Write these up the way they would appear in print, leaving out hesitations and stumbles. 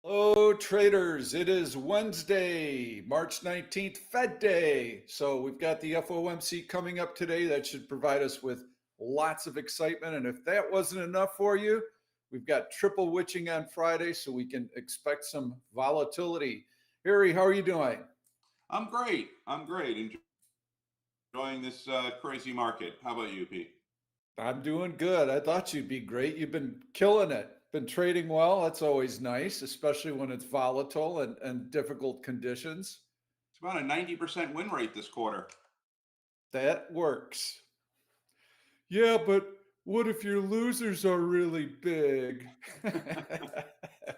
Hello, traders. It is Wednesday, March 19th, Fed Day. So we've got the FOMC coming up today. That should provide us with lots of excitement. And if that wasn't enough for you, we've got triple witching on Friday, so we can expect some volatility. Harry, how are you doing? I'm great. I'm great. Enjoying this crazy market. How about you, Pete? I'm doing good. I thought you'd be great. You've been killing it. Been trading well. That's always nice, especially when it's volatile and difficult conditions. It's about a 90% win rate this quarter. That works. Yeah, but what if your losers are really big?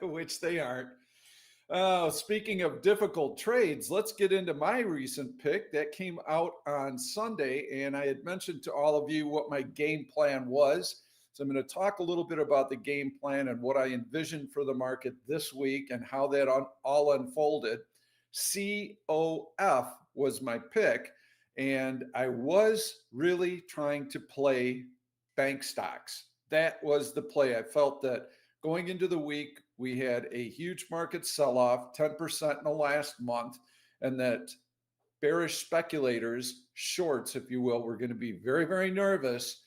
Which they aren't. Oh, speaking of difficult trades, let's get into my recent pick that came out on Sunday. And I had mentioned to all of you what my game plan was. So I'm going to talk a little bit about the game plan and what I envisioned for the market this week and how that all unfolded. COF was my pick. And I was really trying to play bank stocks. That was the play. I felt that going into the week, we had a huge market sell-off, 10% in the last month, and that bearish speculators, shorts, if you will, were going to be very, very nervous,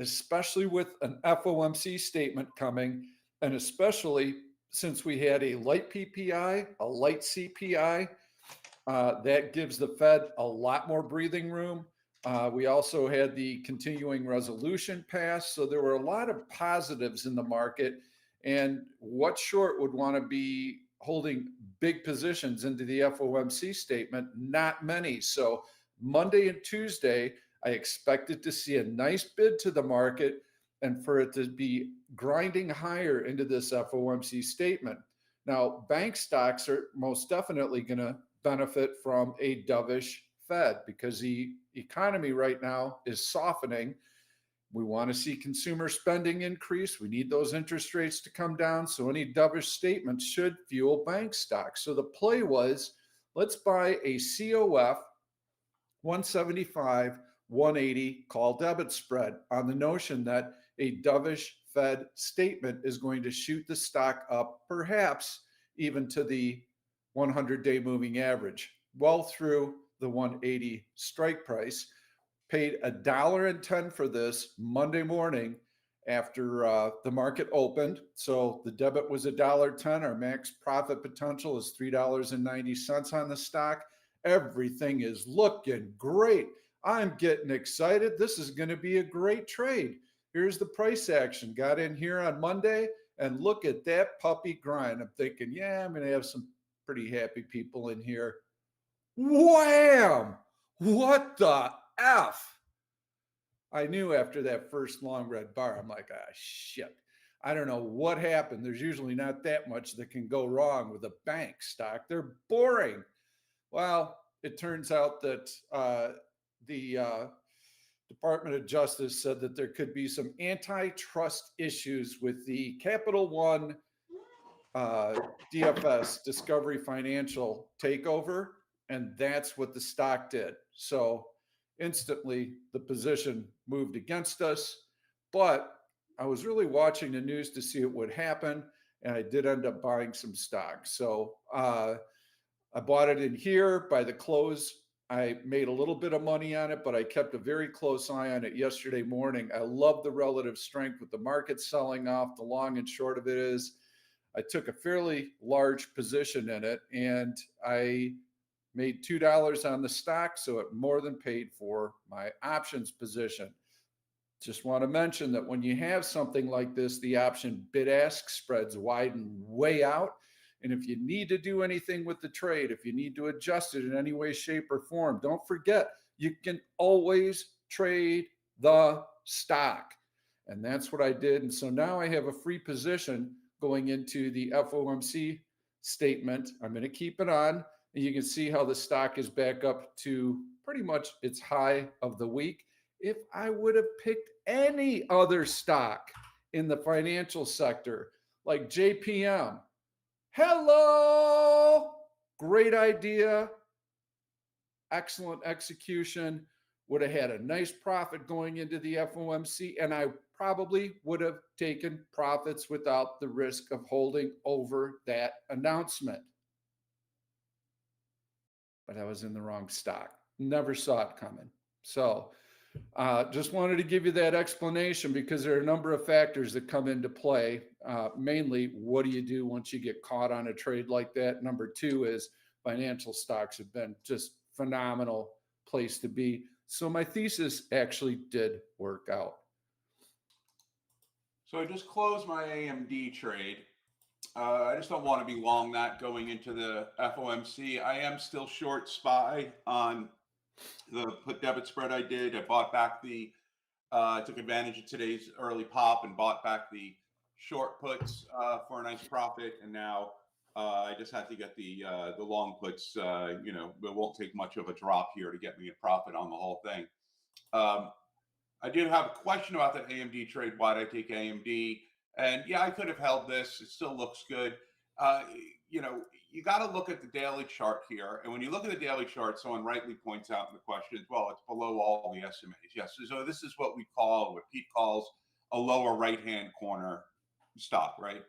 especially with an FOMC statement coming, and especially since we had a light PPI, a light CPI. That gives the Fed a lot more breathing room. We also had the continuing resolution pass. So there were a lot of positives in the market. And what short would want to be holding big positions into the FOMC statement? Not many. So Monday and Tuesday, I expected to see a nice bid to the market and for it to be grinding higher into this FOMC statement. Now, bank stocks are most definitely going to benefit from a dovish Fed because the economy right now is softening. We want to see consumer spending increase. We need those interest rates to come down. So any dovish statements should fuel bank stocks. So the play was, let's buy a COF 175, 180 call debit spread on the notion that a dovish Fed statement is going to shoot the stock up, perhaps even to the 100-day moving average, well through the 180 strike price. Paid $1.10 for this Monday morning after the market opened. So the debit was $1.10. Our max profit potential is $3.90 on the stock. Everything is looking great. I'm getting excited. This is going to be a great trade. Here's the price action. Got in here on Monday, and look at that puppy grind. I'm thinking, yeah, I'm going to have some pretty happy people in here. Wham! What the F? I knew after that first long red bar, I'm like, ah, shit. I don't know what happened. There's usually not that much that can go wrong with a bank stock. They're boring. Well, it turns out that the Department of Justice said that there could be some antitrust issues with the Capital One DFS, Discovery Financial takeover, and that's what the stock did. So instantly the position moved against us, but I was really watching the news to see what would happen, and I did end up buying some stock. So I bought it in here by the close. I made a little bit of money on it, but I kept a very close eye on it yesterday morning. I love the relative strength with the market selling off. The long and short of it is I took a fairly large position in it, and I made $2 on the stock, so it more than paid for my options position. Just want to mention that when you have something like this, the option bid-ask spreads widen way out. And if you need to do anything with the trade, if you need to adjust it in any way, shape, or form, don't forget, you can always trade the stock. And that's what I did. And so now I have a free position going into the FOMC statement. I'm going to keep it on. And you can see how the stock is back up to pretty much its high of the week. If I would have picked any other stock in the financial sector, like JPM, hello, great idea, excellent execution, would have had a nice profit going into the FOMC, and I probably would have taken profits without the risk of holding over that announcement. But I was in the wrong stock. Never saw it coming. So just wanted to give you that explanation because there are a number of factors that come into play. Mainly, what do you do once you get caught on a trade like that? Number two is financial stocks have been just phenomenal place to be. So my thesis actually did work out. So I just closed my AMD trade. I just don't want to be long that going into the FOMC. I am still short SPY on the put debit spread I did. I bought back the, took advantage of today's early pop and bought back the short puts for a nice profit. And now I just had to get the long puts. You know, it won't take much of a drop here to get me a profit on the whole thing. I did have a question about that AMD trade. Why did I take AMD? And yeah, I could have held this. It still looks good. You know, you got to look at the daily chart here. And when you look at the daily chart, someone rightly points out in the questions, well, it's below all the SMAs. Yes. So this is what we call, what Pete calls a lower right-hand corner stock, right?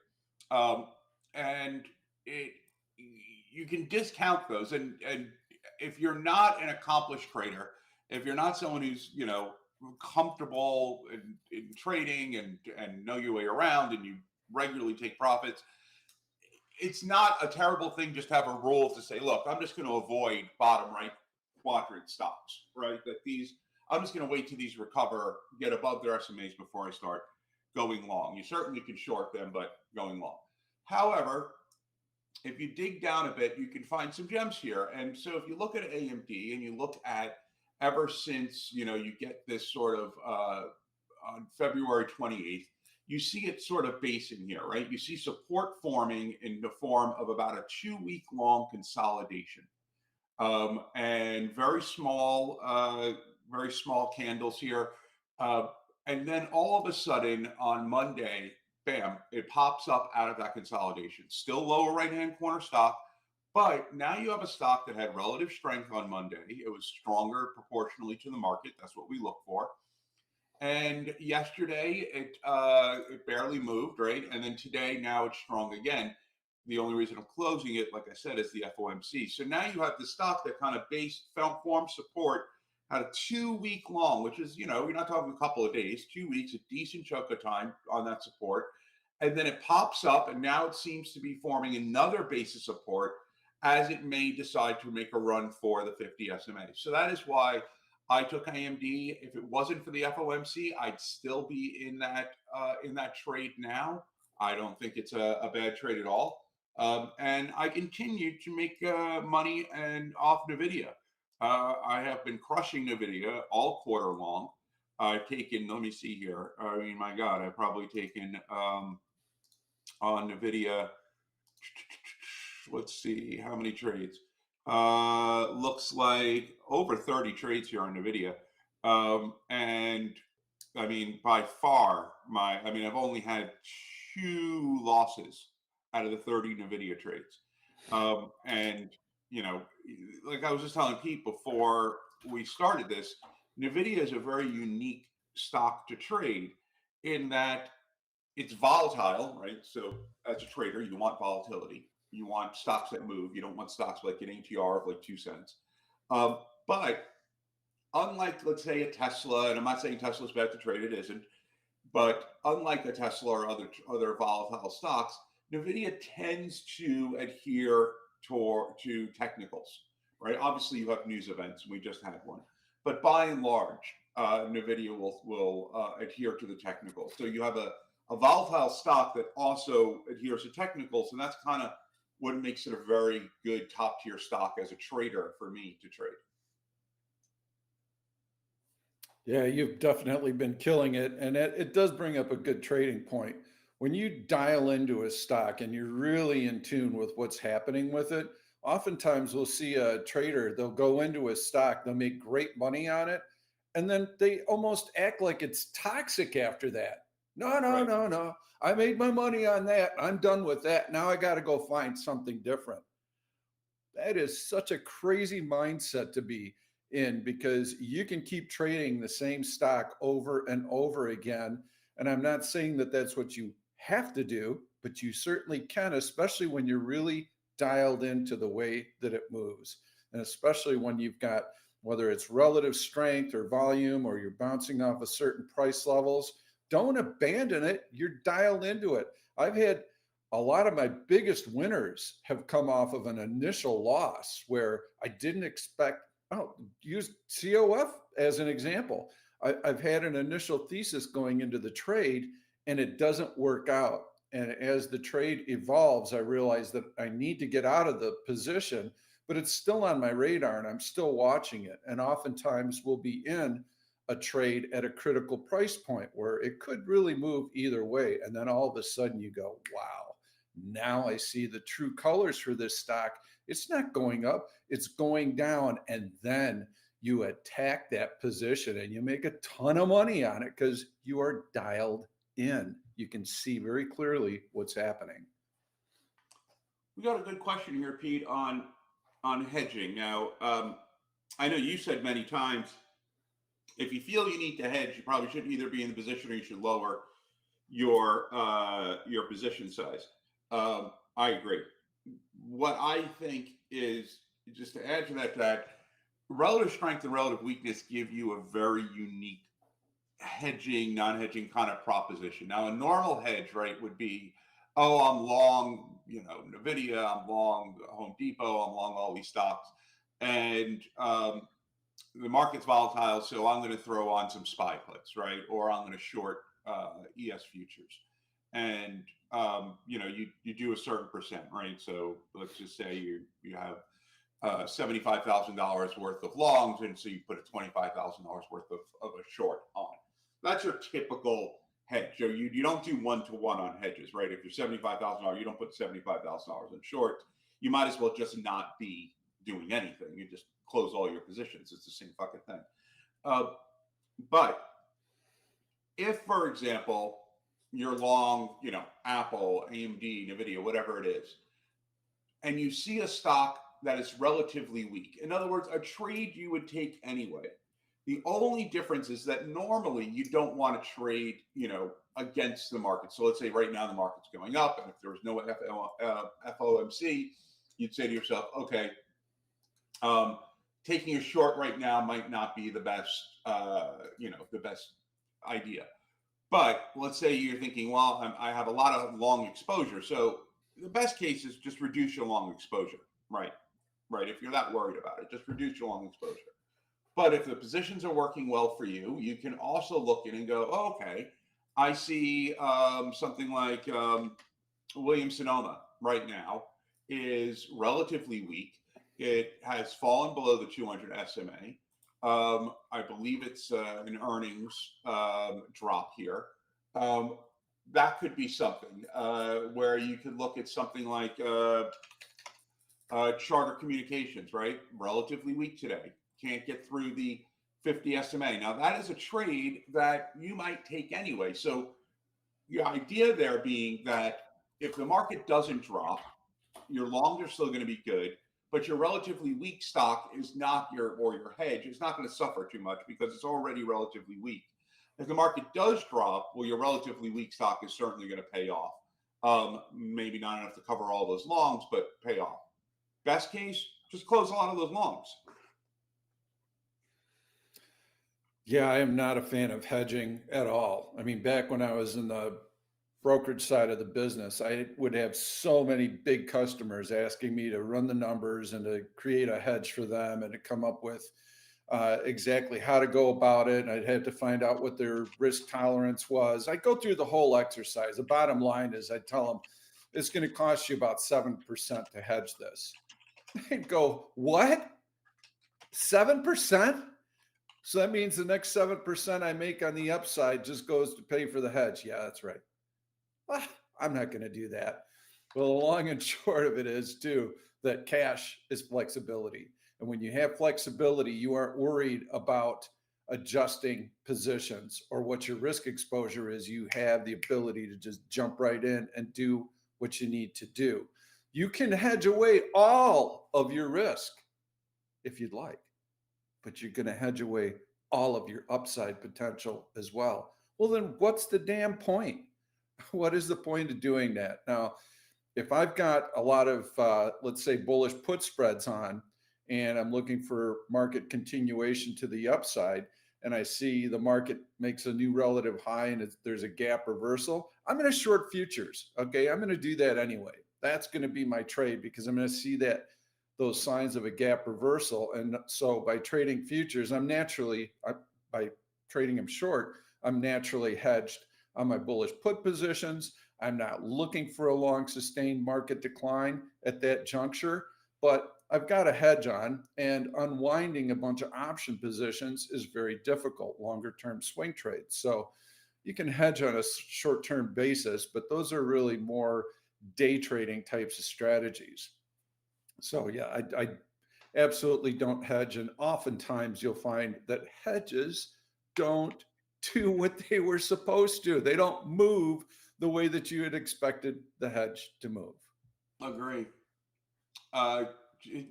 And you can discount those. And if you're not an accomplished trader, if you're not someone who's, you know, comfortable in trading and know your way around and you regularly take profits, it's not a terrible thing just to have a rule to say, look, I'm just going to avoid bottom right quadrant stocks, right? That these, I'm just going to wait till these recover, get above their SMAs before I start going long. You certainly can short them, but going long. However, if you dig down a bit, you can find some gems here. And so if you look at AMD and you look at ever since, you know, you get this sort of on February 28th, you see it sort of basing here, right? You see support forming in the form of about a 2-week long consolidation, and very small candles here. And then all of a sudden on Monday, bam, it pops up out of that consolidation. Still lower right-hand corner stock, but now you have a stock that had relative strength on Monday. It was stronger proportionally to the market. That's what we look for. And yesterday, it barely moved, right? And then today, now it's strong again. The only reason I'm closing it, like I said, is the FOMC. So now you have the stock that kind of formed support, had a 2-week long, which is, you know, you're not talking a couple of days, 2 weeks, a decent chunk of time on that support. And then it pops up, and now it seems to be forming another base of support as it may decide to make a run for the 50 SMA. So that is why I took AMD. If it wasn't for the FOMC, I'd still be in that trade now. I don't think it's a bad trade at all. And I continue to make money and off NVIDIA. I have been crushing NVIDIA all quarter long. I've taken, let me see here. I mean, my God, I've probably taken on NVIDIA, let's see, how many trades? Looks like over 30 trades here on NVIDIA. And I mean, by far, I've only had 2 losses out of the 30 NVIDIA trades. And, you know, like I was just telling Pete before we started this, NVIDIA is a very unique stock to trade in that it's volatile, right? So as a trader, you want volatility. You want stocks that move. You don't want stocks like an ATR of like 2 cents. But unlike, let's say, a Tesla, and I'm not saying Tesla's bad to trade, it isn't. But unlike a Tesla or other volatile stocks, NVIDIA tends to adhere to technicals, right? Obviously, you have news events, and we just had one. But by and large, NVIDIA will adhere to the technicals. So you have a volatile stock that also adheres to technicals, and that's kind of what makes it a very good top-tier stock as a trader for me to trade. Yeah, you've definitely been killing it. And it does bring up a good trading point. When you dial into a stock and you're really in tune with what's happening with it, oftentimes we'll see a trader, they'll go into a stock, they'll make great money on it, and then they almost act like it's toxic after that. No. I made my money on that. I'm done with that. Now I got to go find something different. That is such a crazy mindset to be. in, because you can keep trading the same stock over and over again. And I'm not saying that that's what you have to do, but you certainly can, especially when you're really dialed into the way that it moves. And especially when you've got, whether it's relative strength or volume, or you're bouncing off of certain price levels, don't abandon it. You're dialed into it. I've had a lot of my biggest winners have come off of an initial loss where I didn't expect. Oh, use COF as an example. I've had an initial thesis going into the trade and it doesn't work out. And as the trade evolves, I realize that I need to get out of the position, but it's still on my radar and I'm still watching it. And oftentimes we'll be in a trade at a critical price point where it could really move either way. And then all of a sudden you go, wow, now I see the true colors for this stock. It's not going up, it's going down. And then you attack that position and you make a ton of money on it because you are dialed in. You can see very clearly what's happening. We got a good question here, Pete, on hedging. Now, I know you said many times, if you feel you need to hedge, you probably should either be in the position or you should lower your position size. I agree. What I think is, just to add to that relative strength and relative weakness give you a very unique hedging, non-hedging kind of proposition. Now, a normal hedge, right, would be, oh, I'm long, NVIDIA, I'm long Home Depot, I'm long all these stocks, and the market's volatile, so I'm going to throw on some SPY puts, right? Or I'm going to short ES futures. And, you do a certain percent, right? So let's just say you have $75,000 worth of longs, and so you put a $25,000 worth of a short on. That's your typical hedge. So you don't do one-to-one on hedges, right? If you're $75,000, you don't put $75,000 in short. You might as well just not be doing anything. You just close all your positions. It's the same fucking thing. But if, for example, you're long, Apple, AMD, NVIDIA, whatever it is, and you see a stock that is relatively weak, in other words, a trade you would take anyway, the only difference is that normally you don't want to trade, against the market. So let's say right now the market's going up, and if there was no FOMC, you'd say to yourself, okay, taking a short right now might not be the best, the best idea. But let's say you're thinking, well, I have a lot of long exposure. So the best case is just reduce your long exposure, right? Right. If you're that worried about it, just reduce your long exposure. But if the positions are working well for you, you can also look in and go, oh, okay, I see something like Williams-Sonoma right now is relatively weak. It has fallen below the 200 SMA. I believe it's an earnings drop here. That could be something where you could look at something like Charter Communications, right? Relatively weak today. Can't get through the 50 SMA. Now, that is a trade that you might take anyway. So the idea there being that if the market doesn't drop, your longs are still going to be good, but your relatively weak stock is not your hedge is not going to suffer too much because it's already relatively weak. If the market does drop, well, your relatively weak stock is certainly going to pay off. Maybe not enough to cover all those longs, but pay off. Best case, just close a lot of those longs. Yeah, I am not a fan of hedging at all. I mean, back when I was in the brokerage side of the business, I would have so many big customers asking me to run the numbers and to create a hedge for them and to come up with exactly how to go about it. And I'd have to find out what their risk tolerance was. I'd go through the whole exercise. The bottom line is I'd tell them it's going to cost you about 7% to hedge this. They'd go, what? 7%? So that means the next 7% I make on the upside just goes to pay for the hedge. Yeah, that's right. Well, I'm not going to do that. Well, the long and short of it is too, that cash is flexibility. And when you have flexibility, you aren't worried about adjusting positions or what your risk exposure is. You have the ability to just jump right in and do what you need to do. You can hedge away all of your risk if you'd like, but you're going to hedge away all of your upside potential as well. Well, then what's the damn point? What is the point of doing that? Now, if I've got a lot of, let's say, bullish put spreads on, and I'm looking for market continuation to the upside, and I see the market makes a new relative high and there's a gap reversal, I'm going to short futures. Okay, I'm going to do that anyway. That's going to be my trade because I'm going to see that those signs of a gap reversal. And so by trading futures, by trading them short, I'm naturally hedged on my bullish put positions. I'm not looking for a long sustained market decline at that juncture, but I've got a hedge on, and unwinding a bunch of option positions is very difficult, longer term swing trades. So you can hedge on a short term basis, but those are really more day trading types of strategies. So yeah, I absolutely don't hedge. And oftentimes you'll find that hedges don't do what they were supposed to. They don't move the way that you had expected the hedge to move. Agree. Uh,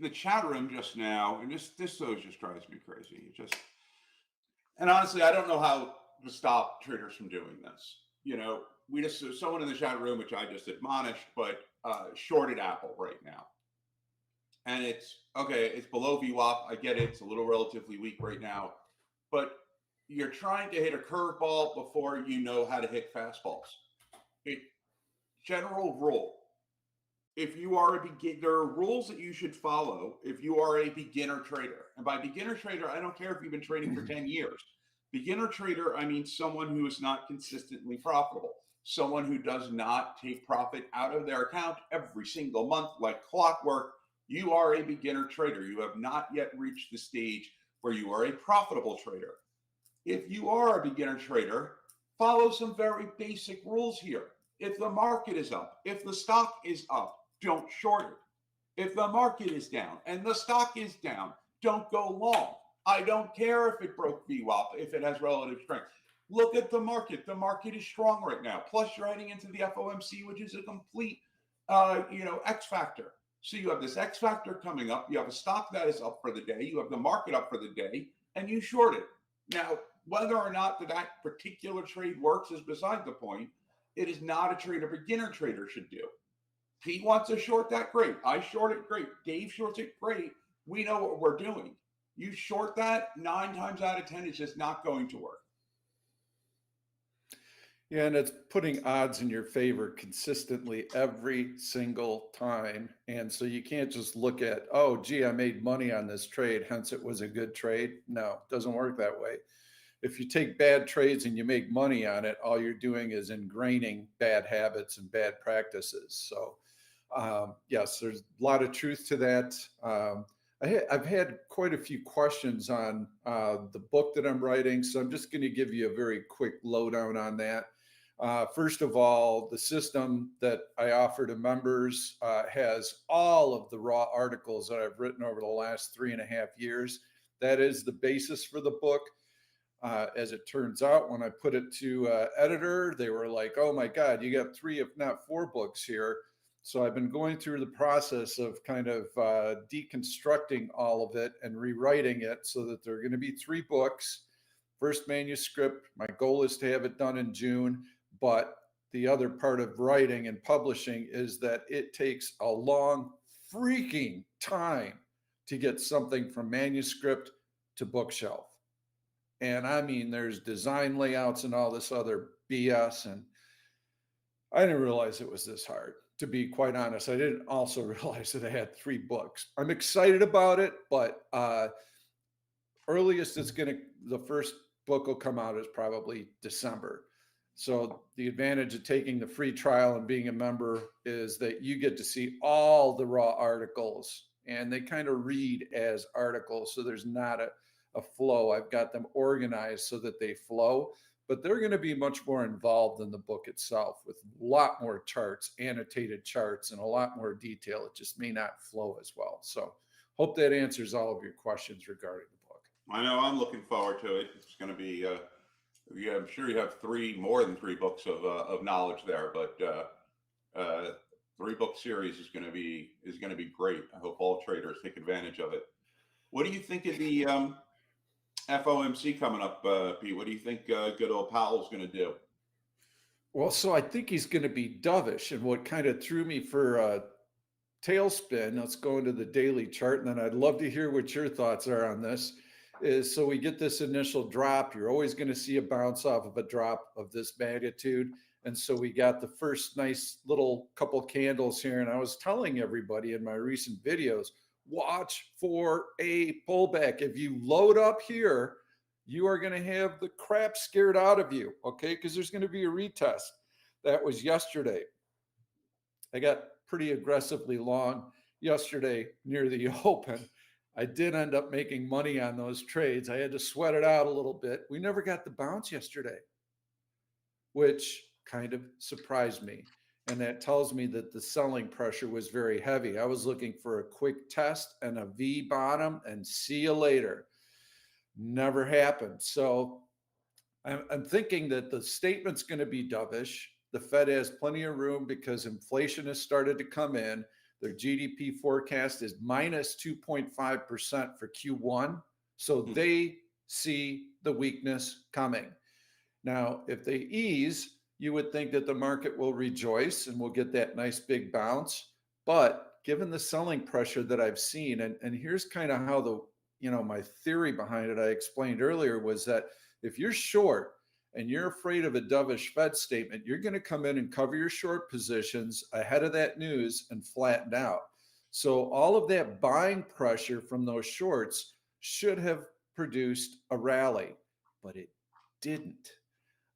the chat room just now, and this just drives me crazy. And honestly, I don't know how to stop traders from doing this. Someone in the chat room, which I just admonished, but shorted Apple right now. And it's okay, it's below VWAP. I get it. It's a little relatively weak right now. But you're trying to hit a curveball before you know how to hit fastballs. General rule. If you are there are rules that you should follow if you are a beginner trader. And by beginner trader, I don't care if you've been trading for 10 years. Beginner trader, I mean someone who is not consistently profitable. Someone who does not take profit out of their account every single month like clockwork. You are a beginner trader. You have not yet reached the stage where you are a profitable trader. If you are a beginner trader, follow some very basic rules here. If the market is up, if the stock is up, don't short it. If the market is down and the stock is down, don't go long. I don't care if it broke VWAP, if it has relative strength. Look at the market. The market is strong right now. Plus, you're heading into the FOMC, which is a complete, X factor. So you have this X factor coming up. You have a stock that is up for the day. You have the market up for the day, and you short it. Now, whether or not that particular trade works is beside the point. It is not a trade a beginner trader should do. Pete wants to short that, great. I short it, great. Dave shorts it, great. We know what we're doing. You short that, 9 times out of 10, it's just not going to work. Yeah, and it's putting odds in your favor consistently every single time. And so you can't just look at, oh, gee, I made money on this trade, hence it was a good trade. No, it doesn't work that way. If you take bad trades and you make money on it, all you're doing is ingraining bad habits and bad practices. So yes, there's a lot of truth to that. I've had quite a few questions on the book that I'm writing, so I'm just going to give you a very quick lowdown on that. First of all, the system that I offer to members has all of the raw articles that I've written over the last 3.5 years. That is the basis for the book. As it turns out, when I put it to editor, they were like, oh my God, you got 3, if not 4 books here. So I've been going through the process of kind of deconstructing all of it and rewriting it so that there are going to be 3 books. First manuscript, my goal is to have it done in June, but the other part of writing and publishing is that it takes a long freaking time to get something from manuscript to bookshelf. And I mean, there's design layouts and all this other BS. And I didn't realize it was this hard, to be quite honest. I didn't also realize that I had 3 books. I'm excited about it, but earliest the first book will come out is probably December. So the advantage of taking the free trial and being a member is that you get to see all the raw articles, and they kind of read as articles. So there's not a flow. I've got them organized so that they flow, but they're going to be much more involved in the book itself with a lot more charts, annotated charts, and a lot more detail. It just may not flow as well. So hope that answers all of your questions regarding the book. I know, I'm looking forward to it. It's going to be, I'm sure you have more than 3 books of knowledge there, but 3-book series is going to be great. I hope all traders take advantage of it. What do you think of FOMC coming up, Pete. What do you think good old Powell's going to do? Well, so I think he's going to be dovish. And what kind of threw me for a tailspin, let's go into the daily chart, and then I'd love to hear what your thoughts are on this, is so we get this initial drop. You're always going to see a bounce off of a drop of this magnitude. And so we got the first nice little couple candles here. And I was telling everybody in my recent videos, watch for a pullback. If you load up here, you are going to have the crap scared out of you, okay? Because there's going to be a retest. That was yesterday. I got pretty aggressively long yesterday near the open. I did end up making money on those trades. I had to sweat it out a little bit. We never got the bounce yesterday, which kind of surprised me. And that tells me that the selling pressure was very heavy. I was looking for a quick test and a V bottom and see you later. Never happened. So I'm thinking that the statement's going to be dovish. The Fed has plenty of room because inflation has started to come in. Their GDP forecast is minus 2.5% for Q1. So they see the weakness coming. Now, if they ease, you would think that the market will rejoice and we'll get that nice big bounce. But given the selling pressure that I've seen, and here's kind of how the, my theory behind it I explained earlier was that if you're short and you're afraid of a dovish Fed statement, you're going to come in and cover your short positions ahead of that news and flatten out. So all of that buying pressure from those shorts should have produced a rally, but it didn't.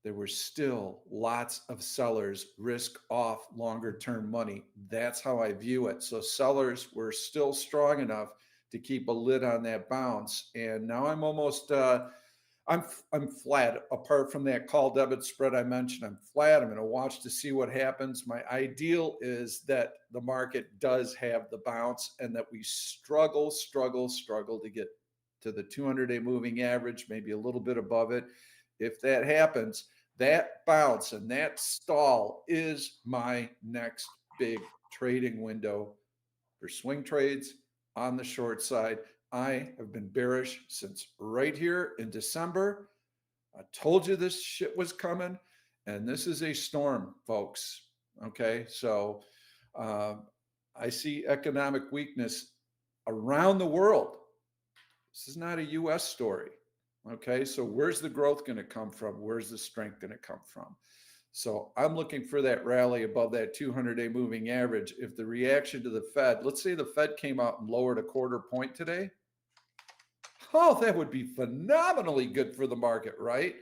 There were still lots of sellers risk off longer term money. That's how I view it. So sellers were still strong enough to keep a lid on that bounce. And now I'm almost, I'm flat. Apart from that call debit spread I mentioned, I'm flat. I'm going to watch to see what happens. My ideal is that the market does have the bounce and that we struggle to get to the 200-day moving average, maybe a little bit above it. If that happens, that bounce and that stall is my next big trading window for swing trades on the short side. I have been bearish since right here in December. I told you this shit was coming, and this is a storm, folks. Okay, so I see economic weakness around the world. This is not a U.S. story. Okay, so where's the growth going to come from? Where's the strength going to come from? So I'm looking for that rally above that 200-day moving average. If the reaction to the Fed, let's say the Fed came out and lowered a quarter point today, oh, that would be phenomenally good for the market, right?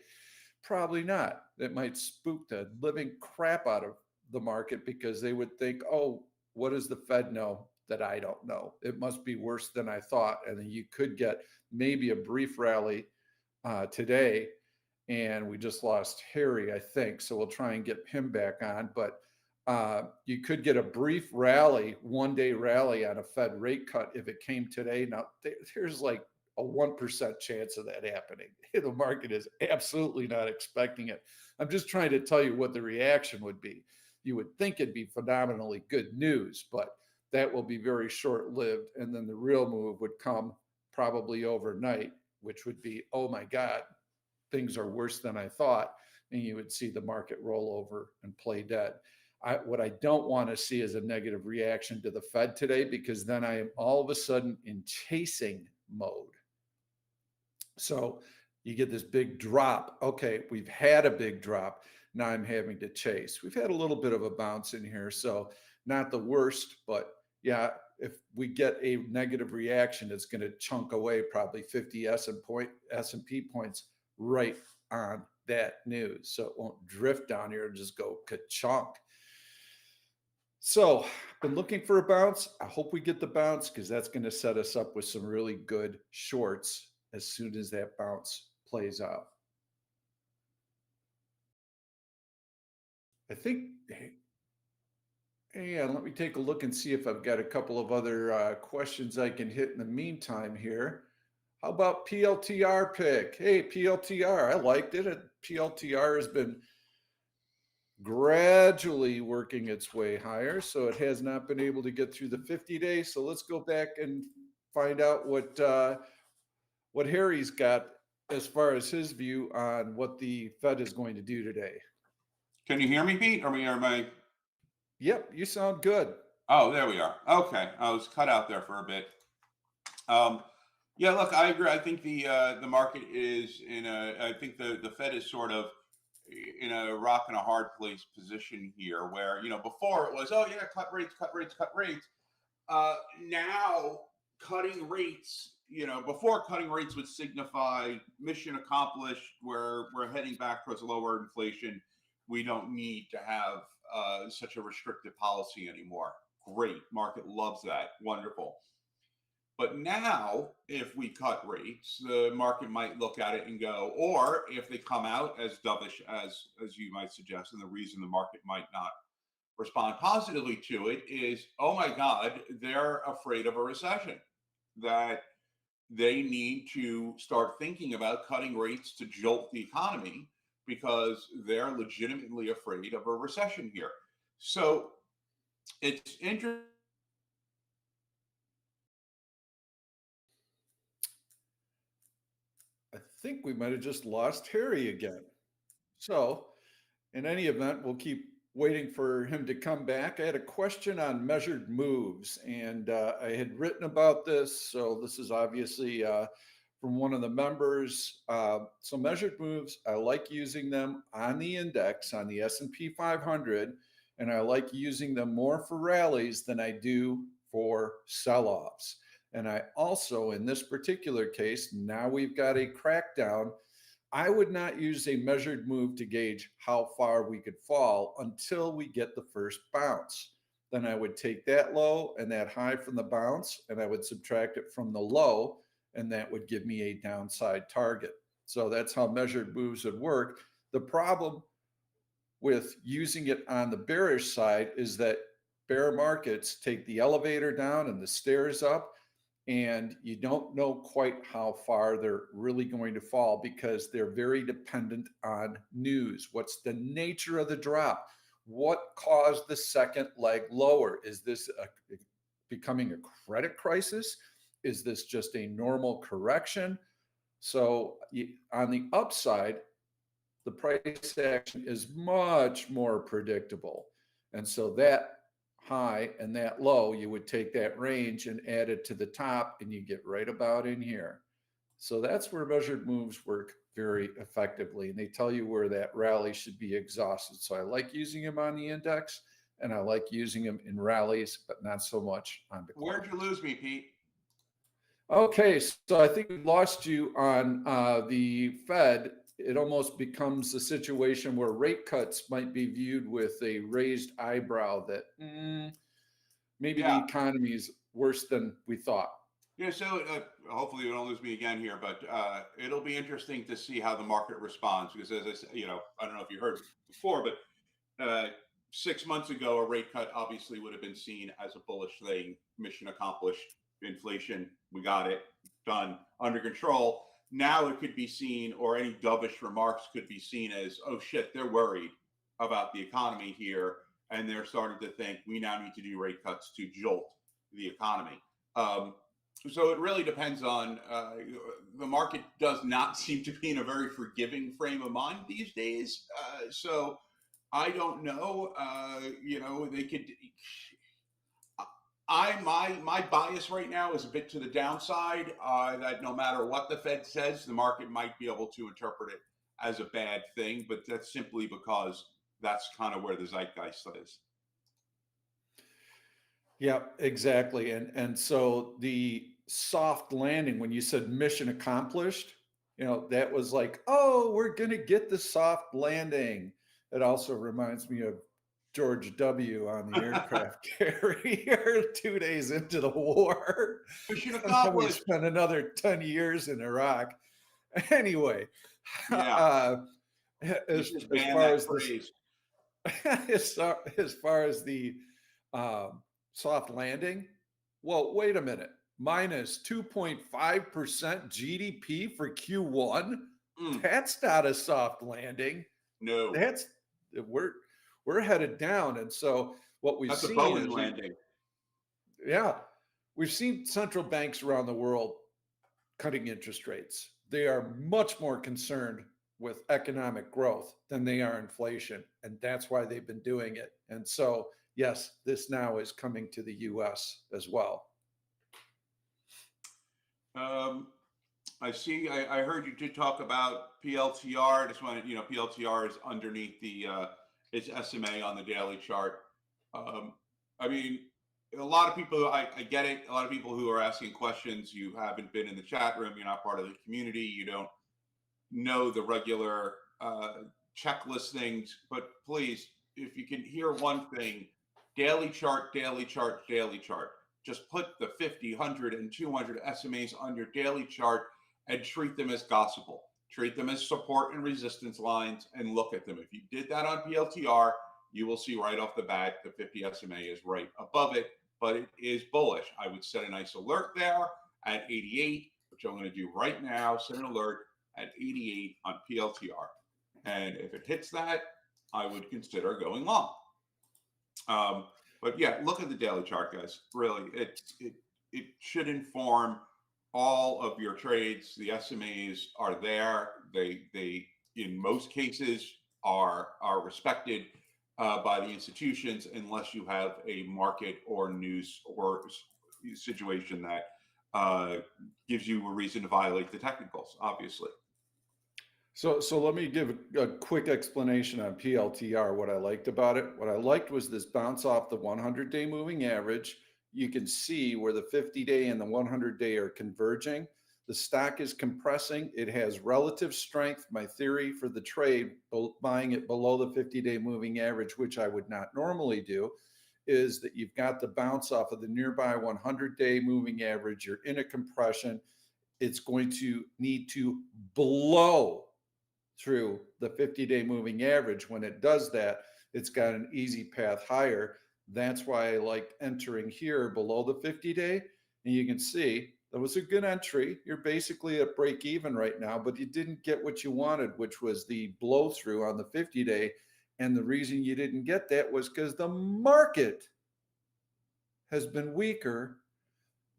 Probably not. That might spook the living crap out of the market because they would think, oh, what does the Fed know that I don't know? It must be worse than I thought. And then you could get maybe a brief rally today. And we just lost Harry, I think. So we'll try and get him back on. But you could get a brief rally, one-day rally on a Fed rate cut if it came today. Now, there's like a 1% chance of that happening. The market is absolutely not expecting it. I'm just trying to tell you what the reaction would be. You would think it'd be phenomenally good news, but that will be very short-lived. And then the real move would come probably overnight, which would be, oh my God, things are worse than I thought. And you would see the market roll over and play dead. What I don't want to see is a negative reaction to the Fed today, because then I am all of a sudden in chasing mode. So you get this big drop. Okay, we've had a big drop. Now I'm having to chase. We've had a little bit of a bounce in here, so not the worst, but yeah, if we get a negative reaction, it's going to chunk away probably 50 S&P points right on that news. So it won't drift down here and just go ka-chunk. So I've been looking for a bounce. I hope we get the bounce because that's going to set us up with some really good shorts as soon as that bounce plays out. I think, hey, let me take a look and see if I've got a couple of other questions I can hit in the meantime here. How about PLTR pick? Hey, PLTR, I liked it. PLTR has been gradually working its way higher, so it has not been able to get through the 50 days. So let's go back and find out what Harry's got as far as his view on what the Fed is going to do today. Can you hear me, Pete? Am I? Yep, you sound good. Oh, there we are. Okay, I was cut out there for a bit. Yeah, look, I agree. I think the market is in a. I think the Fed is sort of in a rock and a hard place position here, where before it was, oh yeah, cut rates, cut rates, cut rates. Now cutting rates, before cutting rates would signify mission accomplished. We're heading back towards lower inflation. We don't need to have such a restrictive policy anymore. Great, market loves that. Wonderful. But now, if we cut rates, the market might look at it and go, or if they come out as dovish as you might suggest, and the reason the market might not respond positively to it is, oh my God, they're afraid of a recession, that they need to start thinking about cutting rates to jolt the economy because they're legitimately afraid of a recession here. So it's interesting. I think we might have just lost Harry again. So, in any event, we'll keep waiting for him to come back. I had a question on measured moves, and I had written about this. So, this is obviously from one of the members. So, measured moves, I like using them on the index, on the S&P 500, and I like using them more for rallies than I do for sell-offs. And I also, in this particular case, now we've got a crackdown. I would not use a measured move to gauge how far we could fall until we get the first bounce. Then I would take that low and that high from the bounce, and I would subtract it from the low, and that would give me a downside target. So that's how measured moves would work. The problem with using it on the bearish side is that bear markets take the elevator down and the stairs up, and you don't know quite how far they're really going to fall because they're very dependent on news. What's the nature of the drop? What caused the second leg lower? Is this becoming a credit crisis? Is this just a normal correction? So on the upside, the price action is much more predictable. And so that high and that low, you would take that range and add it to the top, and you get right about in here. So that's where measured moves work very effectively. And they tell you where that rally should be exhausted. So I like using them on the index, and I like using them in rallies, but not so much on decline. Where'd you lose me, Pete? Okay, so I think we lost you on the Fed. It almost becomes a situation where rate cuts might be viewed with a raised eyebrow that maybe the economy is worse than we thought. Yeah, so hopefully you don't lose me again here, but it'll be interesting to see how the market responds because, as I said, I don't know if you heard before, but 6 months ago, a rate cut obviously would have been seen as a bullish thing. Mission accomplished. Inflation, we got it done, under control. Now it could be seen, or any dovish remarks could be seen as, oh shit, they're worried about the economy here, and they're starting to think we now need to do rate cuts to jolt the economy. So it really depends on the market does not seem to be in a very forgiving frame of mind these days. So I don't know. They could. My bias right now is a bit to the downside. That no matter what the Fed says, the market might be able to interpret it as a bad thing, but that's simply because that's kind of where the zeitgeist is. Yeah, exactly. And so the soft landing, when you said mission accomplished, that was like, oh, we're going to get the soft landing. It also reminds me of George W. on the aircraft carrier 2 days into the war. Mission And then we accomplished. spent another 10 years in Iraq. Anyway, Yeah. as far as the soft landing, well, wait a minute. Minus 2.5% GDP for Q1. That's not a soft landing. No. We're headed down. And so what we've seen is a landing. Yeah. We've seen central banks around the world cutting interest rates. They are much more concerned with economic growth than they are inflation. And that's why they've been doing it. And so, yes, this now is coming to the US as well. I see. I heard you did talk about PLTR. I just wanted, PLTR is underneath it's SMA on the daily chart. I mean, a lot of people, I get it. A lot of people who are asking questions, you haven't been in the chat room. You're not part of the community. You don't know the regular checklist things. But please, if you can hear one thing, daily chart, daily chart, daily chart. Just put the 50, 100, and 200 SMAs on your daily chart and treat them as gospel. Treat them as support and resistance lines and look at them. If you did that on PLTR, you will see right off the bat the 50 SMA is right above it, but it is bullish. I would set a nice alert there at 88, which I'm going to do right now. Set an alert at 88 on PLTR. And if it hits that, I would consider going long. But yeah, look at the daily chart, guys. Really, it should inform all of your trades. The SMAs are there. They in most cases are respected by the institutions, unless you have a market or news or situation that gives you a reason to violate the technicals, obviously. So let me give a quick explanation on PLTR, what I liked about it. What I liked was this bounce off the 100-day moving average. You can see where the 50-day and the 100-day are converging. The stock is compressing. It has relative strength. My theory for the trade, buying it below the 50-day moving average, which I would not normally do, is that you've got the bounce off of the nearby 100-day moving average. You're in a compression. It's going to need to blow through the 50-day moving average. When it does that, it's got an easy path higher. That's why I like entering here below the 50-day. And you can see that was a good entry. You're basically at break even right now, but you didn't get what you wanted, which was the blow through on the 50-day. And the reason you didn't get that was because the market has been weaker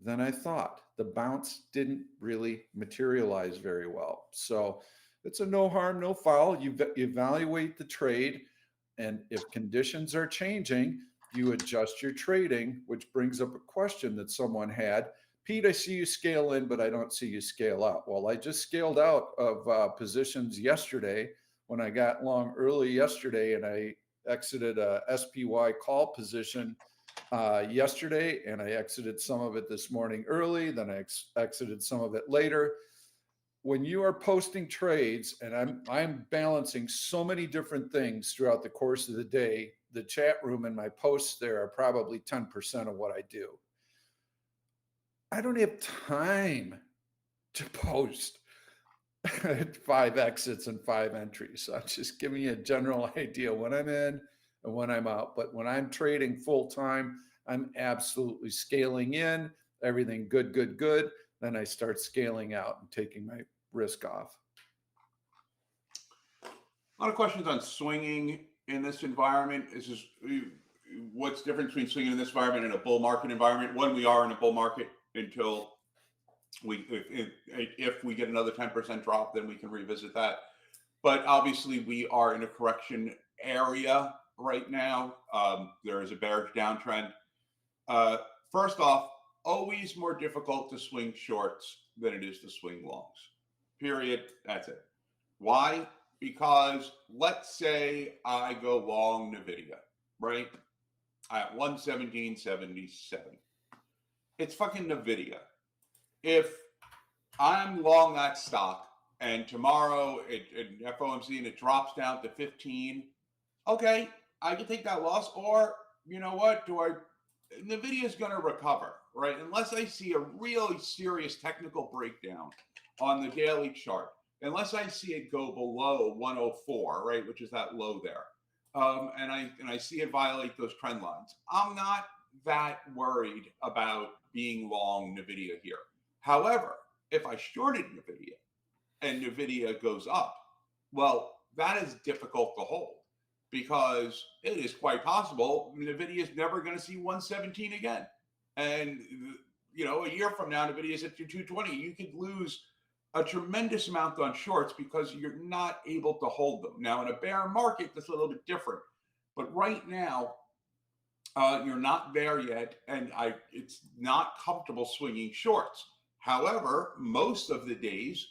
than I thought. The bounce didn't really materialize very well. So it's a no harm, no foul. You evaluate the trade, and if conditions are changing, you adjust your trading, which brings up a question that someone had. Pete, I see you scale in, but I don't see you scale out. Well, I just scaled out of positions yesterday when I got long early yesterday, and I exited a SPY call position yesterday, and I exited some of it this morning early, then I exited some of it later. When you are posting trades, and I'm balancing so many different things throughout the course of the day, the chat room and my posts there are probably 10% of what I do. I don't have time to post 5 exits and 5 entries. So I'm just giving you a general idea when I'm in and when I'm out. But when I'm trading full time, I'm absolutely scaling in, everything good, good, good. Then I start scaling out and taking my risk off. A lot of questions on swinging in this environment. What's the difference between swinging in this environment and a bull market environment? When we are in a bull market, until if we get another 10% drop, then we can revisit that. But obviously, we are in a correction area right now. There is a bearish downtrend. First off, always more difficult to swing shorts than it is to swing longs. Period. That's it. Why? Because let's say I go long NVIDIA, right? At 117.77. It's fucking NVIDIA. If I'm long that stock and tomorrow at FOMC and it drops down to 15, okay, I can take that loss. Or, you know what, NVIDIA is going to recover, right? Unless I see a really serious technical breakdown on the daily chart, unless I see it go below 104, right, which is that low there, and I see it violate those trend lines, I'm not that worried about being long NVIDIA here. However, if I shorted NVIDIA and NVIDIA goes up, well, that is difficult to hold, because it is quite possible NVIDIA is never going to see 117 again. And, you know, a year from now, NVIDIA is at 220. You could lose a tremendous amount on shorts because you're not able to hold them. Now, in a bear market, that's a little bit different. But right now, you're not there yet, and it's not comfortable swinging shorts. However, most of the days,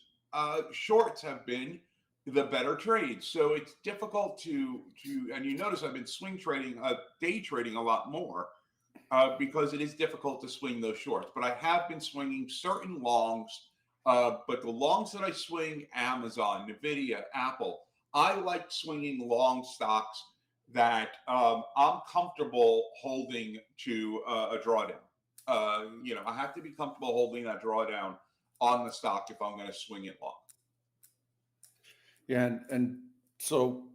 shorts have been the better trades. So it's difficult and you notice I've been swing trading, day trading a lot more because it is difficult to swing those shorts. But I have been swinging certain longs, but the longs that I swing, Amazon, NVIDIA, Apple, I like swinging long stocks that I'm comfortable holding to a drawdown. I have to be comfortable holding that drawdown on the stock if I'm going to swing it long. Yeah, and so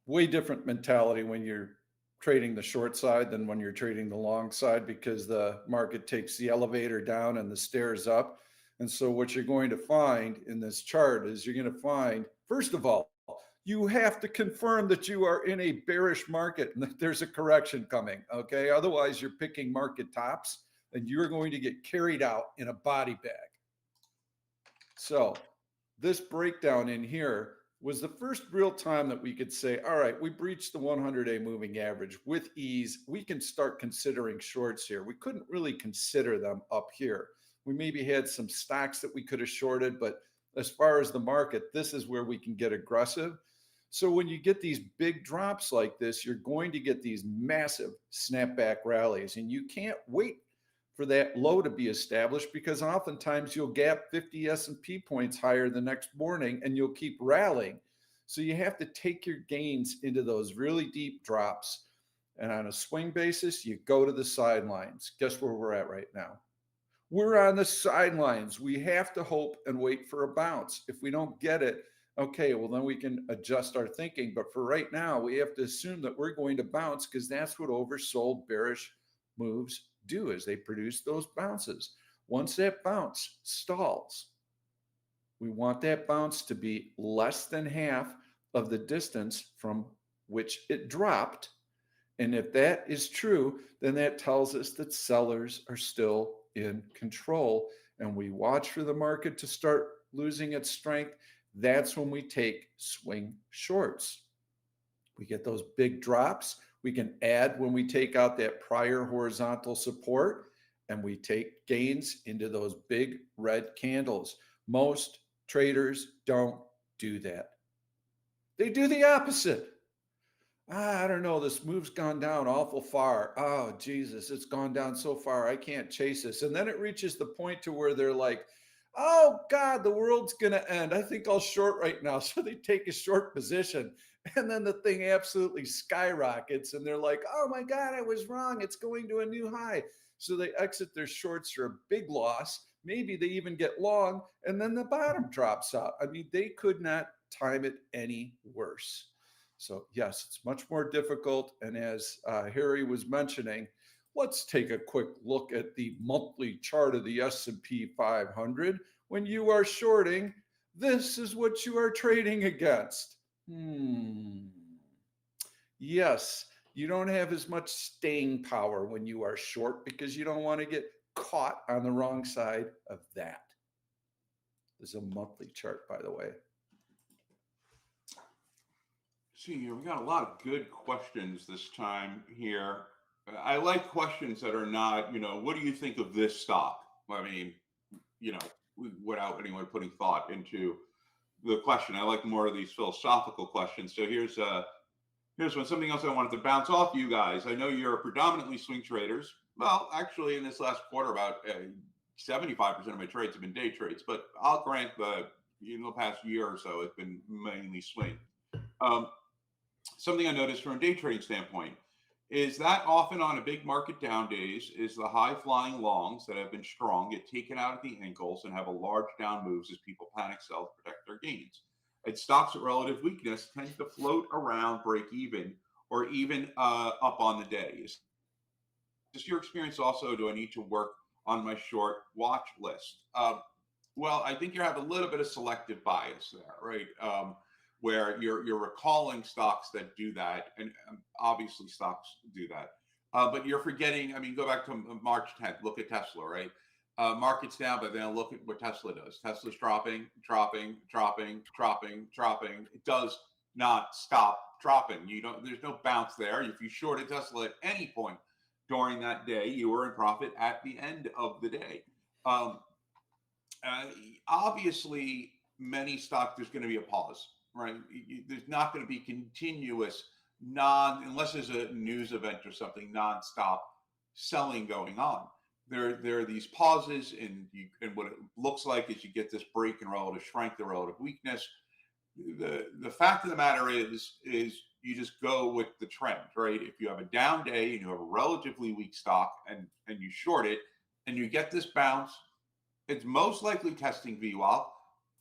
way different mentality when you're trading the short side than when you're trading the long side, because the market takes the elevator down and the stairs up. And so what you're going to find in this chart is you're going to find, first of all, you have to confirm that you are in a bearish market and that there's a correction coming. Okay. Otherwise, you're picking market tops and you're going to get carried out in a body bag. So this breakdown in here was the first real time that we could say, all right, we breached the 100-day moving average with ease. We can start considering shorts here. We couldn't really consider them up here. We maybe had some stocks that we could have shorted, but as far as the market, this is where we can get aggressive. So when you get these big drops like this, you're going to get these massive snapback rallies, and you can't wait for that low to be established, because oftentimes you'll gap 50 S&P points higher the next morning and you'll keep rallying. So you have to take your gains into those really deep drops. And on a swing basis, you go to the sidelines. Guess where we're at right now? We're on the sidelines. We have to hope and wait for a bounce. If we don't get it, okay, well, then we can adjust our thinking. But for right now, we have to assume that we're going to bounce, because that's what oversold bearish moves do, is they produce those bounces. Once that bounce stalls, we want that bounce to be less than half of the distance from which it dropped. And if that is true, then that tells us that sellers are still in control, and we watch for the market to start losing its strength. That's when we take swing shorts. We get those big drops. We can add when we take out that prior horizontal support, and we take gains into those big red candles. Most traders don't do that. They do the opposite. I don't know, this move's gone down awful far. Oh, Jesus, it's gone down so far. I can't chase this. And then it reaches the point to where they're like, oh God, the world's going to end. I think I'll short right now. So they take a short position, and then the thing absolutely skyrockets and they're like, oh my God, I was wrong. It's going to a new high. So they exit their shorts for a big loss. Maybe they even get long, and then the bottom drops out. I mean, they could not time it any worse. So yes, it's much more difficult. And as Harry was mentioning, let's take a quick look at the monthly chart of the S&P 500. When you are shorting, this is what you are trading against. Yes, you don't have as much staying power when you are short, because you don't want to get caught on the wrong side of that. This is a monthly chart, by the way. See, we got a lot of good questions this time here. I like questions that are not, what do you think of this stock? I mean, without anyone putting thought into the question. I like more of these philosophical questions. So here's one, something else I wanted to bounce off you guys. I know you're predominantly swing traders. Well, actually, in this last quarter, about 75% of my trades have been day trades, but I'll grant the past year or so, it's been mainly swing. Something I noticed from a day trading standpoint is that often on a big market down days is the high flying longs that have been strong get taken out at the ankles and have a large down moves as people panic sell to protect their gains. And stocks at relative weakness tend to float around break even or even up on the day. Is this your experience also? Do I need to work on my short watch list? Well, I think you have a little bit of selective bias there, right? Where you're recalling stocks that do that, and obviously stocks do that. But you're forgetting, go back to March 10th, look at Tesla, right? market's down, but then look at what Tesla does. Tesla's dropping, dropping, dropping, dropping, dropping. It does not stop dropping. There's no bounce there. If you shorted Tesla at any point during that day, you were in profit at the end of the day. Obviously, many stocks, there's going to be a pause, right? There's not going to be continuous unless there's a news event or something, nonstop selling going on. There are these pauses, and what it looks like is you get this break in relative strength, the relative weakness. The fact of the matter is you just go with the trend, right? If you have a down day and you have a relatively weak stock and you short it and you get this bounce, it's most likely testing VWAP.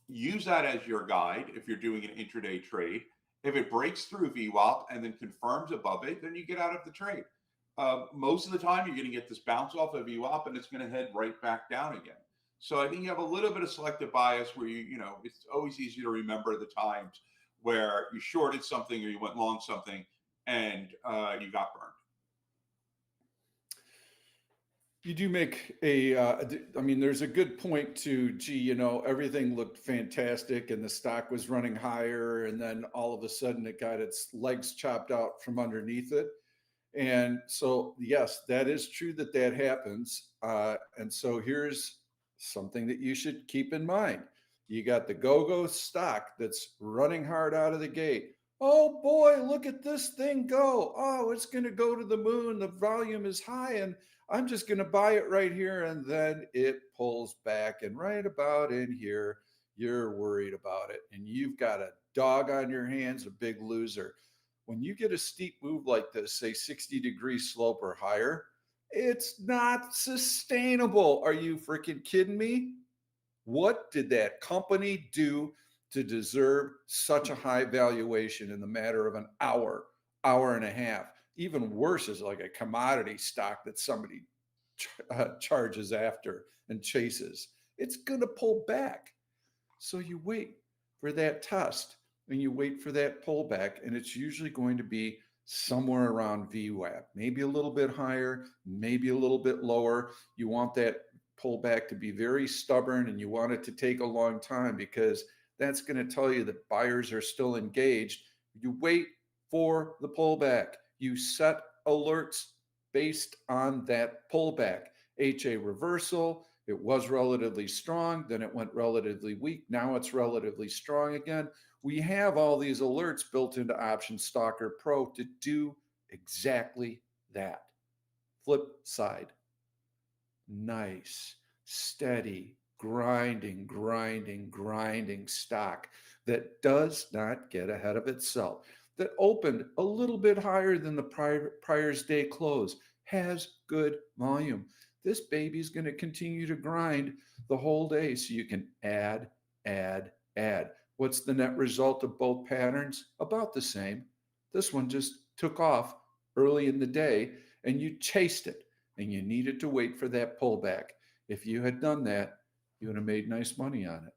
Use that as your guide if you're doing an intraday trade. If it breaks through VWAP and then confirms above it, then you get out of the trade. Most of the time, you're going to get this bounce off of VWAP and it's going to head right back down again. So I think you have a little bit of selective bias where it's always easy to remember the times where you shorted something or you went long something and you got burned. You do make there's a good point to, everything looked fantastic and the stock was running higher, and then all of a sudden it got its legs chopped out from underneath it. And so, yes, that is true that happens. And so here's something that you should keep in mind. You got the go-go stock that's running hard out of the gate. Oh boy, look at this thing go. Oh, it's going to go to the moon. The volume is high and I'm just going to buy it right here. And then it pulls back, and right about in here, you're worried about it. And you've got a dog on your hands, a big loser. When you get a steep move like this, say 60-degree slope or higher, it's not sustainable. Are you freaking kidding me? What did that company do to deserve such a high valuation in the matter of an hour, hour and a half? Even worse is like a commodity stock that somebody charges after and chases. It's going to pull back. So you wait for that test and you wait for that pullback, and it's usually going to be somewhere around VWAP, maybe a little bit higher, maybe a little bit lower. You want that pullback to be very stubborn, and you want it to take a long time, because that's going to tell you that buyers are still engaged. You wait for the pullback. You set alerts based on that pullback. HA reversal, it was relatively strong, then it went relatively weak, now it's relatively strong again. We have all these alerts built into Option Stalker Pro to do exactly that. Flip side. Nice, steady, grinding stock that does not get ahead of itself, that opened a little bit higher than the prior's day close, has good volume. This baby's going to continue to grind the whole day, so you can add. What's the net result of both patterns? About the same. This one just took off early in the day and you chased it, and you needed to wait for that pullback. If you had done that, you would have made nice money on it.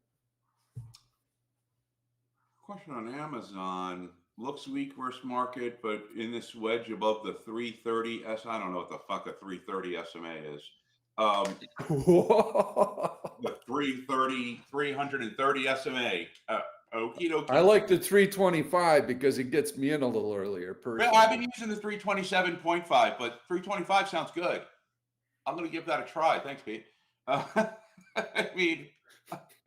Question on Amazon. Looks weak versus market, but in this wedge above the 330 I don't know what the fuck a 330 SMA is. The 330 SMA. Okie dokie. I like the 325 because it gets me in a little earlier. Personally. Well, I've been using the 327.5, but 325 sounds good. I'm going to give that a try. Thanks, Pete. I mean,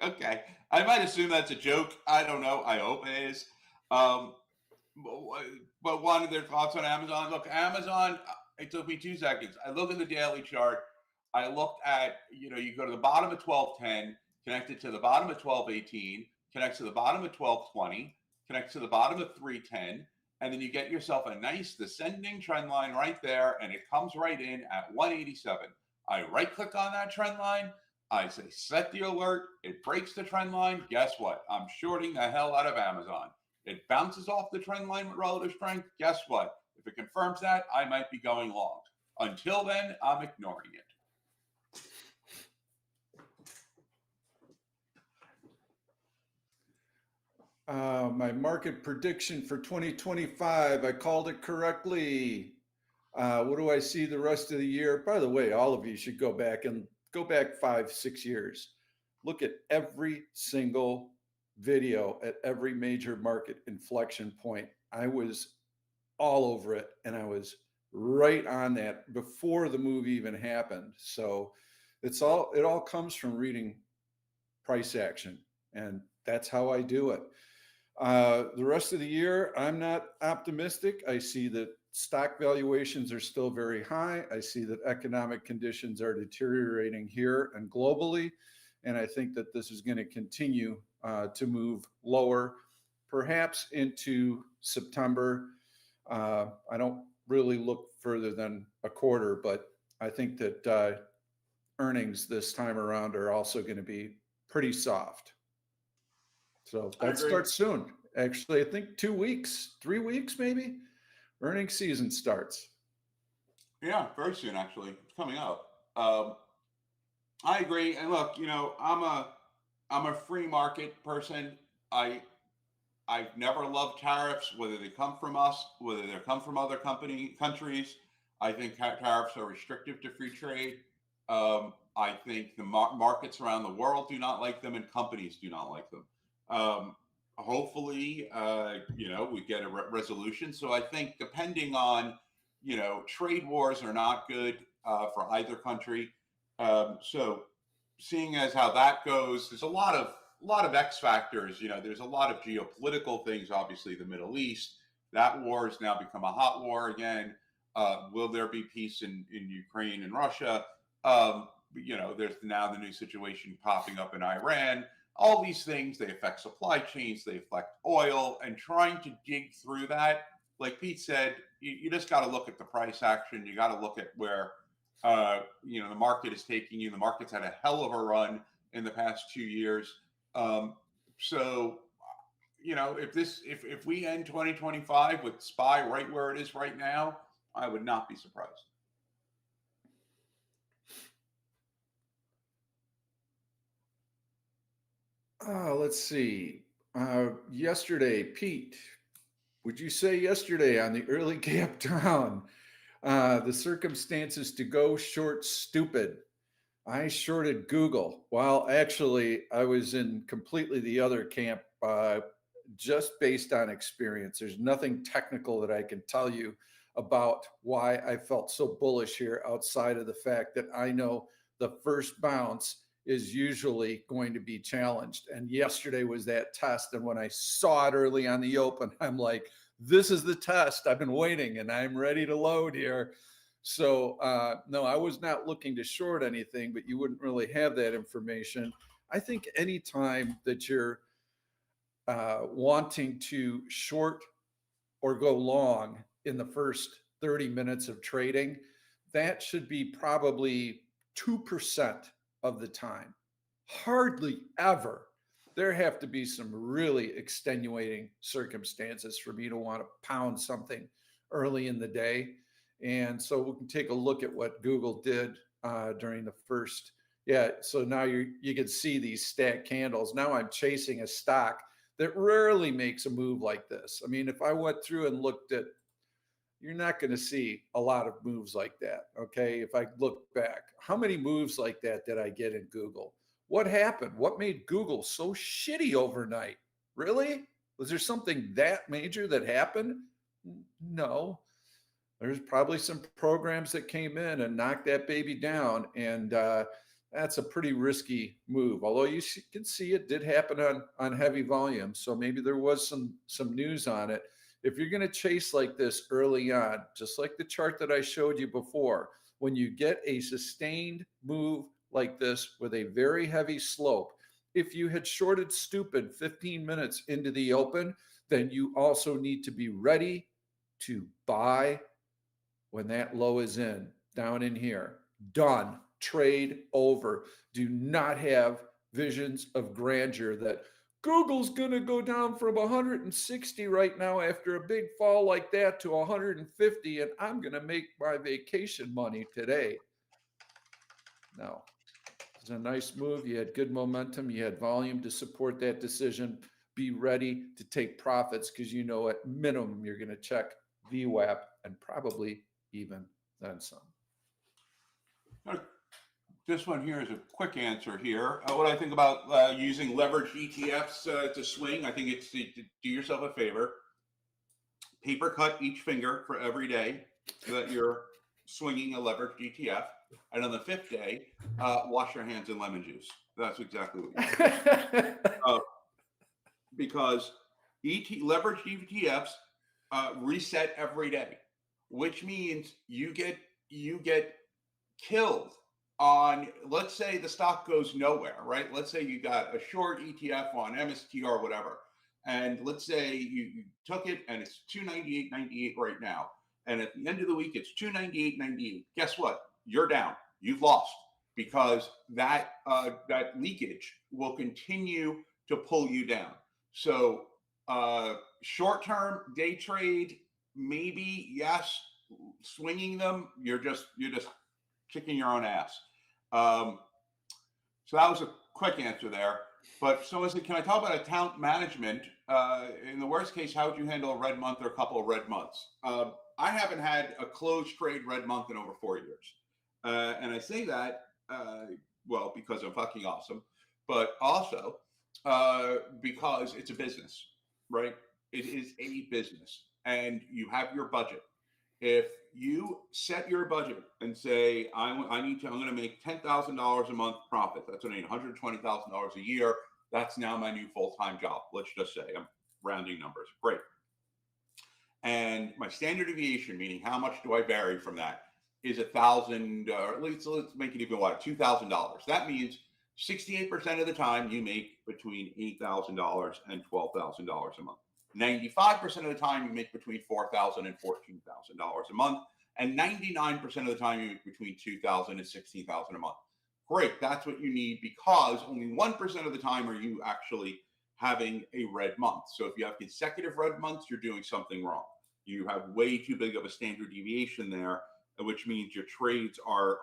okay. I might assume that's a joke. I don't know. I hope it is. But one of their thoughts on Amazon. Look, Amazon, it took me 2 seconds. I look at the daily chart. I looked at, you go to the bottom of 1210, connected to the bottom of 1218, connects to the bottom of 1220, connects to the bottom of 310, and then you get yourself a nice descending trend line right there, and it comes right in at 187. I right click on that trend line. I say set the alert. It breaks the trend line. Guess what? I'm shorting the hell out of Amazon. It bounces off the trend line with relative strength. Guess what? If it confirms that, I might be going long. Until then, I'm ignoring it. My market prediction for 2025, I called it correctly. What do I see the rest of the year? By the way, all of you should go back and go back 5, 6 years, look at every single video at every major market inflection point. I was all over it, and I was right on that before the move even happened. So it all comes from reading price action, and that's how I do it. The rest of the year, I'm not optimistic. I see that stock valuations are still very high. I see that economic conditions are deteriorating here and globally. And I think that this is going to continue to move lower, perhaps into September. I don't really look further than a quarter, but I think that earnings this time around are also going to be pretty soft. So that starts soon. Actually, I think 2 weeks, 3 weeks, maybe. Earnings season starts. Yeah, very soon, actually. It's coming up. I agree. And look, I'm a free market person. I've never loved tariffs, whether they come from us, whether they come from other countries. I think tariffs are restrictive to free trade. I think the markets around the world do not like them, and companies do not like them. Hopefully, we get a resolution. So I think depending on, trade wars are not good for either country. So seeing as how that goes, there's a lot of X factors. There's a lot of geopolitical things. Obviously, the Middle East, that war has now become a hot war again. Will there be peace in Ukraine and Russia? There's now the new situation popping up in Iran. All these things, they affect supply chains, they affect oil, and trying to dig through that, like Pete said, you just got to look at the price action. You got to look at where, the market is taking you. The market's had a hell of a run in the past 2 years. So, if we end 2025 with SPY right where it is right now, I would not be surprised. Let's see. Yesterday, Pete, would you say yesterday on the early gap down, the circumstances to go short stupid? I shorted Google. While actually I was in completely the other camp, just based on experience. There's nothing technical that I can tell you about why I felt so bullish here outside of the fact that I know the first bounce is usually going to be challenged. And yesterday was that test. And when I saw it early on the open, I'm like, this is the test. I've been waiting and I'm ready to load here. So no, I was not looking to short anything, but you wouldn't really have that information. I think anytime that you're wanting to short or go long in the first 30 minutes of trading, that should be probably 2% of the time. Hardly ever. There have to be some really extenuating circumstances for me to want to pound something early in the day. And so we can take a look at what Google did during the first. Yeah, so now you can see these stacked candles. Now I'm chasing a stock that rarely makes a move like this. I mean, if I went through and looked at, you're not going to see a lot of moves like that. Okay. If I look back, how many moves like that did I get in Google? What happened? What made Google so shitty overnight? Really? Was there something that major that happened? No. There's probably some programs that came in and knocked that baby down. And that's a pretty risky move. Although you can see it did happen on heavy volume. So maybe there was some news on it. If you're going to chase like this early on, just like the chart that I showed you before, when you get a sustained move like this with a very heavy slope, if you had shorted stupid 15 minutes into the open, then you also need to be ready to buy when that low is down in here. Done. Trade over. Do not have visions of grandeur that Google's going to go down from 160 right now after a big fall like that to 150, and I'm going to make my vacation money today. No. It's a nice move. You had good momentum. You had volume to support that decision. Be ready to take profits because you know at minimum you're going to check VWAP and probably even then some. this one here is a quick answer here. What I think about using leveraged ETFs to swing, I think it's to do yourself a favor. Paper cut each finger for every day so that you're swinging a leveraged ETF. And on the 5th day, wash your hands in lemon juice. That's exactly what you do. Because leveraged ETFs reset every day, which means you get killed on, let's say the stock goes nowhere, right? Let's say you got a short ETF on MSTR or whatever. And let's say you took it and it's 298.98 right now. And at the end of the week, it's 298.98. Guess what? You're down. You've lost, because that leakage will continue to pull you down. So short-term day trade, maybe, yes. Swinging them, you're just kicking your own ass. So that was a quick answer there. But so can I talk about account management? In the worst case, how would you handle a red month or a couple of red months? I haven't had a closed trade red month in over 4 years. And I say that, well, because I'm fucking awesome, but also because it's a business, right? It is a business, and you have your budget. If you set your budget and say, I'm going to make $10,000 a month profit. That's what I mean, $120,000 a year. That's now my new full-time job. Let's just say I'm rounding numbers. Great. And my standard deviation, meaning how much do I vary from that, is $1,000, or at least let's make it even what, $2,000. That means 68% of the time you make between $8,000 and $12,000 a month. 95% of the time you make between $4,000 and $14,000 a month, and 99% of the time you make between $2,000 and $16,000 a month. Great, that's what you need, because only 1% of the time are you actually having a red month. So if you have consecutive red months, you're doing something wrong. You have way too big of a standard deviation there, which means your trades are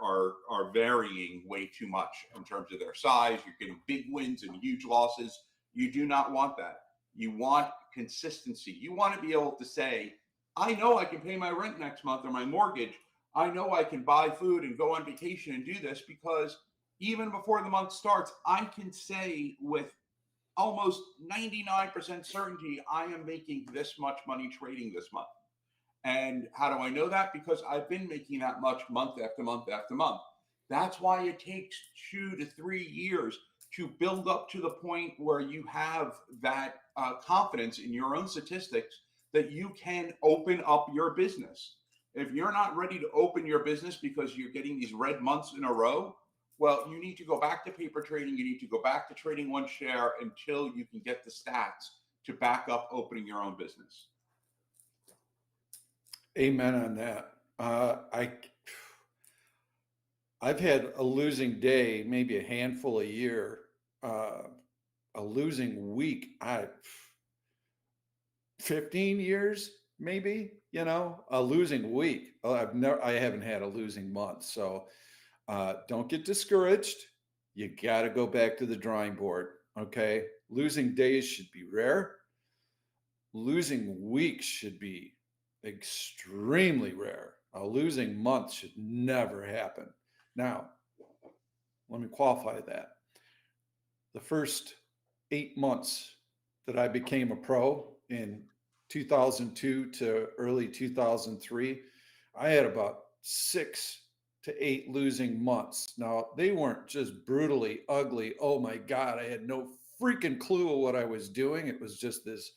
varying way too much in terms of their size. You're getting big wins and huge losses. You do not want that. You want consistency. You want to be able to say, I know I can pay my rent next month or my mortgage. I know I can buy food and go on vacation and do this, because even before the month starts, I can say with almost 99% certainty, I am making this much money trading this month. And how do I know that? Because I've been making that much month after month after month. That's why it takes 2 to 3 years to build up to the point where you have that confidence in your own statistics that you can open up your business. If you're not ready to open your business because you're getting these red months in a row, well, you need to go back to paper trading. You need to go back to trading one share until you can get the stats to back up opening your own business. Amen on that. I've had a losing day, maybe a handful a year, a losing week. 15 years, maybe, a losing week. I haven't had a losing month. So don't get discouraged. You got to go back to the drawing board. Okay. Losing days should be rare. Losing weeks should be extremely rare. A losing month should never happen. Now, let me qualify that. The first 8 months that I became a pro in 2002 to early 2003, I had about 6 to 8 losing months. Now, they weren't just brutally ugly. Oh my God, I had no freaking clue of what I was doing. It was just this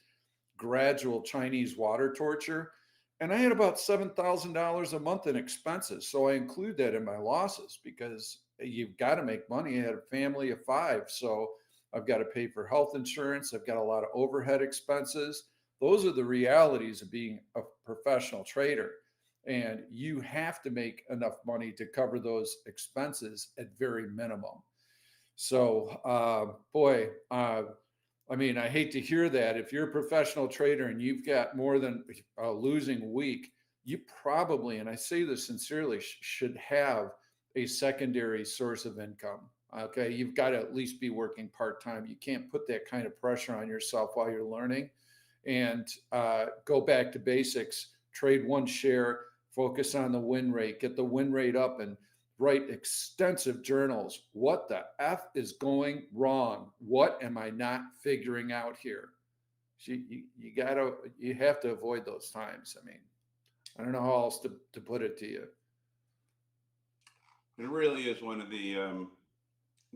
gradual Chinese water torture. And I had about $7,000 a month in expenses. So I include that in my losses, because you've got to make money. I had a family of 5. So I've got to pay for health insurance. I've got a lot of overhead expenses. Those are the realities of being a professional trader. And you have to make enough money to cover those expenses at very minimum. So, I hate to hear that. If you're a professional trader and you've got more than a losing week, you probably, and I say this sincerely, should have a secondary source of income. Okay. You've got to at least be working part-time. You can't put that kind of pressure on yourself while you're learning. And go back to basics, trade one share, focus on the win rate, get the win rate up. And write extensive journals. What the F is going wrong? What am I not figuring out here? You have to avoid those times. I mean, I don't know how else to put it to you. It really is one of the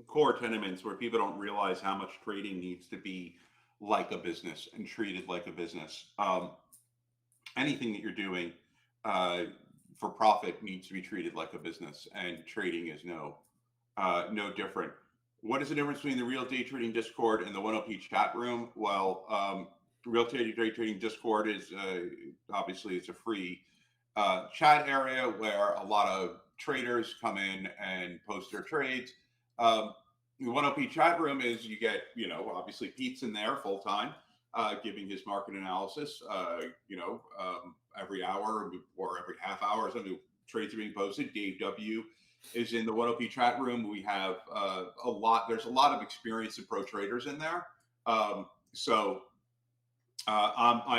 core tenements where people don't realize how much trading needs to be like a business and treated like a business. Anything that you're doing for profit needs to be treated like a business, and trading is no different. What is the difference between the Real Day Trading Discord and the OneOption chat room? Well, Real Day Trading Discord is obviously it's a free chat area where a lot of traders come in and post their trades. The OneOption chat room is you get, obviously Pete's in there full time, giving his market analysis, every hour or every half hour, some trades are being posted. Dave W is in the OneOption chat room. We have there's a lot of experienced and pro traders in there. I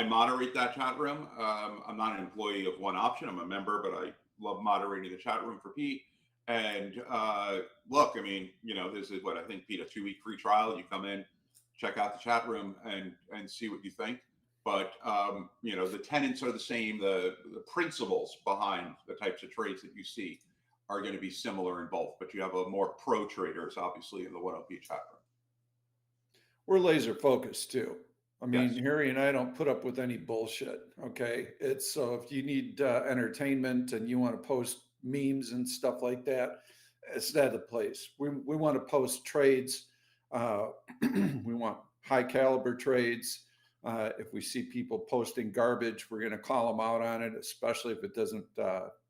moderate that chat room. I'm not an employee of OneOption. I'm a member, but I love moderating the chat room for Pete. And look, I mean, this is what I think, Pete, a 2-week free trial. You come in, check out the chat room and see what you think. But, the tenets are the same. The principles behind the types of trades that you see are going to be similar in both. But you have a more pro traders, obviously, in the OneOption chat room. We're laser focused too. I mean, Yes. Harry and I don't put up with any bullshit. Okay. It's so if you need entertainment and you want to post memes and stuff like that, it's not the place. We want to post trades. We want high caliber trades. If we see people posting garbage, we're going to call them out on it, especially if it doesn't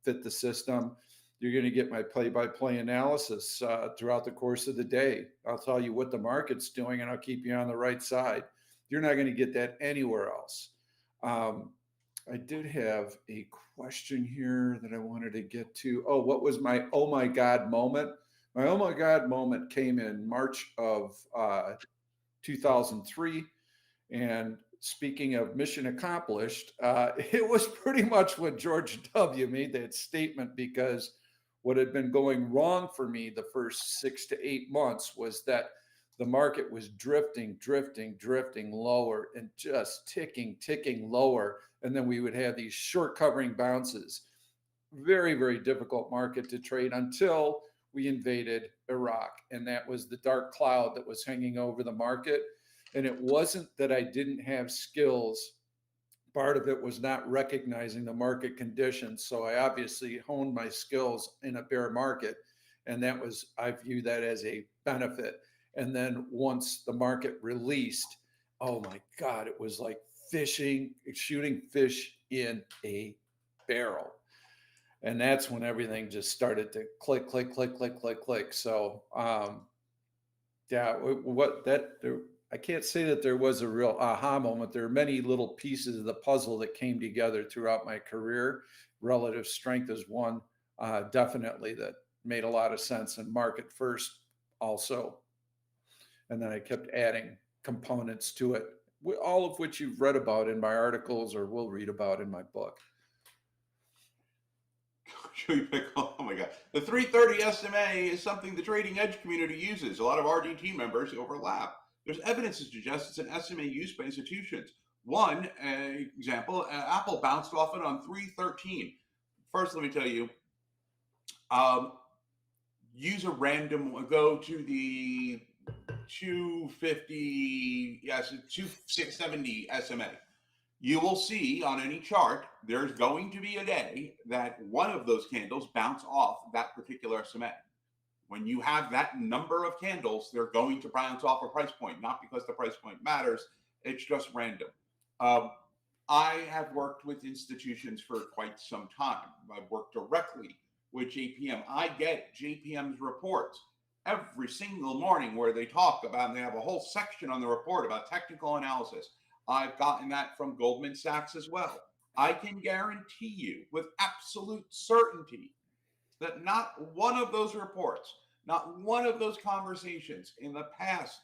fit the system. You're going to get my play-by-play analysis throughout the course of the day. I'll tell you what the market's doing, and I'll keep you on the right side. You're not going to get that anywhere else. I did have a question here that I wanted to get to. Oh, what was my oh my God moment? My oh my God moment came in March of 2003. And speaking of mission accomplished, it was pretty much when George W. made that statement, because what had been going wrong for me the first 6 to 8 months was that the market was drifting lower and just ticking lower. And then we would have these short covering bounces. Very, very difficult market to trade until we invaded Iraq. And that was the dark cloud that was hanging over the market. And it wasn't that I didn't have skills. Part of it was not recognizing the market conditions. So I obviously honed my skills in a bear market. And that was, I view that as a benefit. And then once the market released, oh my God, it was like shooting fish in a barrel. And that's when everything just started to click. So, I can't say that there was a real aha moment. There are many little pieces of the puzzle that came together throughout my career. Relative strength is one, definitely, that made a lot of sense, and market first also. And then I kept adding components to it, all of which you've read about in my articles or will read about in my book. Oh my God. The 330 SMA is something the trading edge community uses. A lot of RDT members overlap. There's evidence to suggest it's an SMA used by institutions. One example, Apple bounced off it on 313. First, let me tell you, use a random, go to the 250, yes, 270 SMA. You will see on any chart, there's going to be a day that one of those candles bounce off that particular SMA. When you have that number of candles, they're going to bounce off a price point, not because the price point matters. It's just random. I have worked with institutions for quite some time. I've worked directly with JPM. I get JPM's reports every single morning where they talk about, and they have a whole section on the report about technical analysis. I've gotten that from Goldman Sachs as well. I can guarantee you with absolute certainty that not one of those reports, not one of those conversations in the past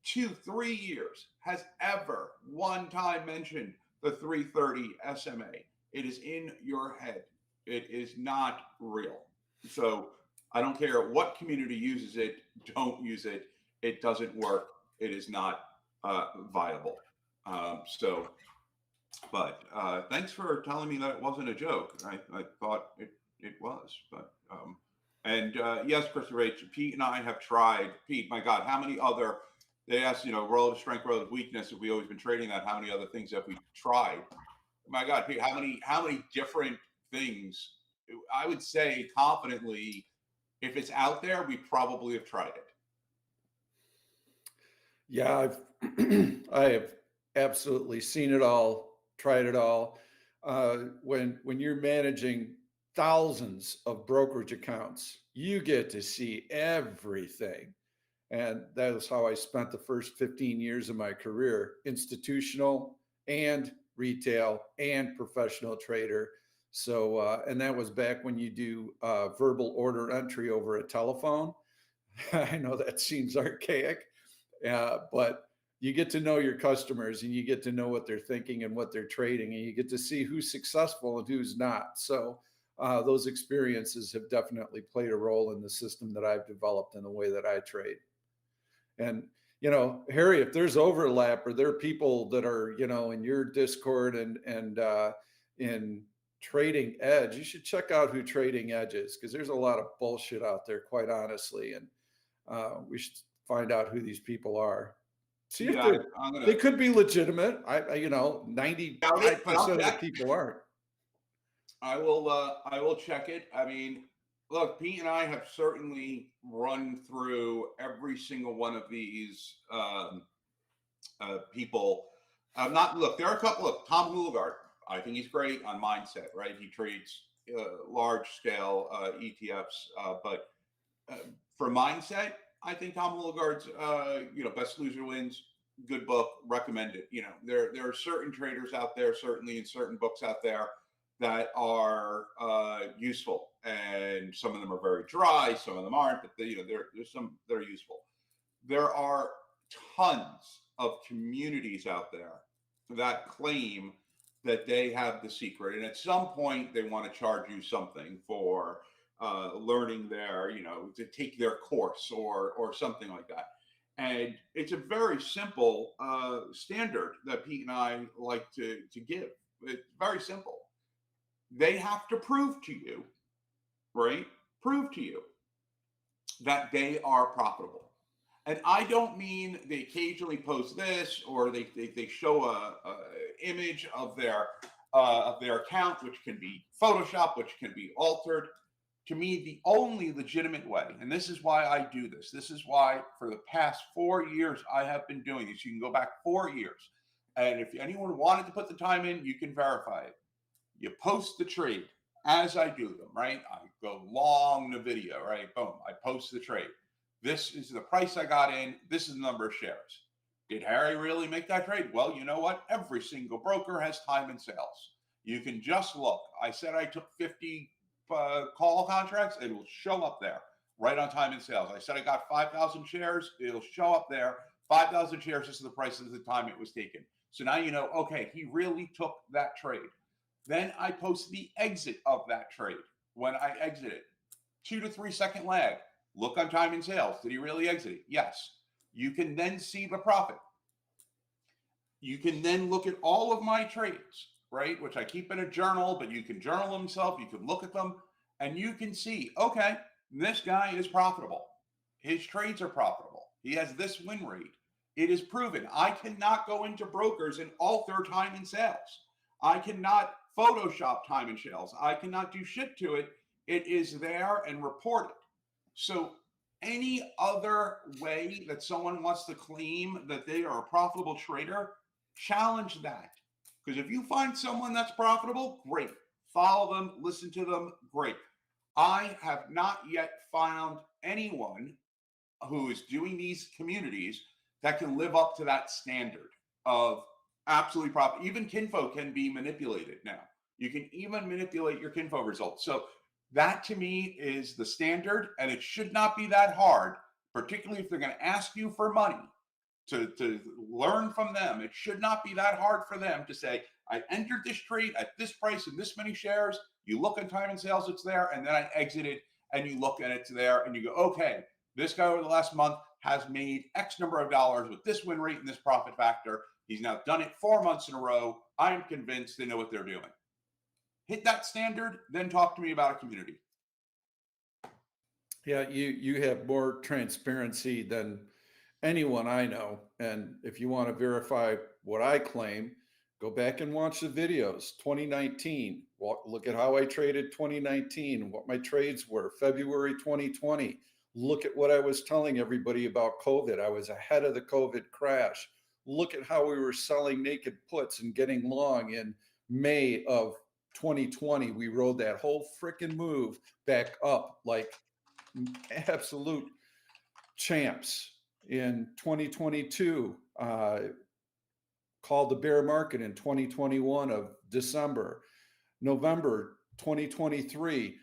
2-3 years has ever one time mentioned the 330 SMA. It is in your head. It is not real. So I don't care what community uses it, don't use it. It doesn't work. It is not viable. But thanks for telling me that it wasn't a joke. I thought it was. But and yes, Christopher H. Pete and I have tried. Pete, my God, how many other? They asked, relative strength, relative weakness. If we always been trading that, how many other things have we tried? My God, Pete, how many different things? I would say confidently, if it's out there, we probably have tried it. Yeah, I have absolutely seen it all, tried it all. When you're managing thousands of brokerage accounts, you get to see everything. And that was how I spent the first 15 years of my career, institutional and retail and professional trader. So, and that was back when you do verbal order entry over a telephone. I know that seems archaic, but you get to know your customers and you get to know what they're thinking and what they're trading, and you get to see who's successful and who's not. So those experiences have definitely played a role in the system that I've developed and the way that I trade. And Harry, if there's overlap or there are people that are in your Discord and in Trading Edge, you should check out who Trading Edge is, because there's a lot of bullshit out there, quite honestly, and we should find out who these people are. See if they could be legitimate. 95% of the people aren't. I will check it. I mean, look, Pete and I have certainly run through every single one of these people. Look, there are a couple of Tom Houligard. I think he's great on mindset, right? He trades large scale ETFs, but for mindset, I think Tom Houligard's, Best Loser Wins, good book, recommend it. There are certain traders out there, certainly in certain books out there, that are useful, and some of them are very dry, some of them aren't, but there's some that are useful. There are tons of communities out there that claim that they have the secret, and at some point they want to charge you something for learning their, to take their course or something like that. And it's a very simple standard that Pete and I like to give. It's very simple. They have to prove to you, right? Prove to you that they are profitable. And I don't mean they occasionally post this, or they show a image of their account, which can be Photoshop, which can be altered. To me, the only legitimate way, and this is why I do this. This is why for the past 4 years I have been doing this. You can go back 4 years, and if anyone wanted to put the time in, you can verify it. You post the trade as I do them, right? I go long NVIDIA, right? Boom, I post the trade. This is the price I got in. This is the number of shares. Did Harry really make that trade? Well, you know what? Every single broker has time and sales. You can just look. I said I took 50 call contracts. It will show up there right on time and sales. I said I got 5,000 shares. It'll show up there. 5,000 shares. This is the price at the time it was taken. So now you know, okay, he really took that trade. Then I post the exit of that trade when I exit it. 2 to 3 second lag. Look on time and sales. Did he really exit it? Yes. You can then see the profit. You can then look at all of my trades, right? Which I keep in a journal, but you can journal them yourself. You can look at them and you can see, okay, this guy is profitable. His trades are profitable. He has this win rate. It is proven. I cannot go into brokers and alter time and sales. I cannot Photoshop time and sales. I cannot do shit to it. It is there and reported. So any other way that someone wants to claim that they are a profitable trader, challenge that. Because if you find someone that's profitable, great. Follow them, listen to them, great. I have not yet found anyone who is doing these communities that can live up to that standard of absolutely profit. Even Kinfo can be manipulated now. You can even manipulate your Kinfo results. So that to me is the standard, and it should not be that hard, particularly if they're going to ask you for money to learn from them. It should not be that hard for them to say, I entered this trade at this price and this many shares. You look at time and sales, it's there, and then I exited and you look at it's there and you go, okay, this guy over the last month has made X number of dollars with this win rate and this profit factor. He's now done it 4 months in a row. I'm convinced they know what they're doing. Hit that standard, then talk to me about a community. Yeah, you have more transparency than anyone I know. And if you want to verify what I claim, go back and watch the videos. 2019, look at how I traded 2019, what my trades were. February 2020, look at what I was telling everybody about COVID. I was ahead of the COVID crash. Look at how we were selling naked puts and getting long in May of 2020. We rode that whole freaking move back up like absolute champs. In 2022, called the bear market in 2021 of December. November 2023,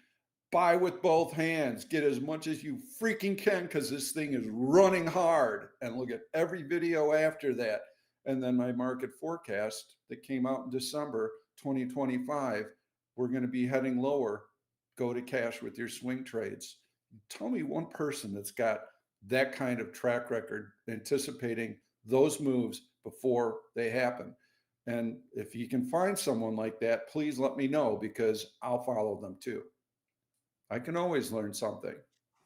buy with both hands, get as much as you freaking can because this thing is running hard. And look at every video after that. And then my market forecast that came out in December 2025, we're going to be heading lower. Go to cash with your swing trades. Tell me one person that's got that kind of track record, anticipating those moves before they happen. And if you can find someone like that, please let me know, because I'll follow them too. I can always learn something.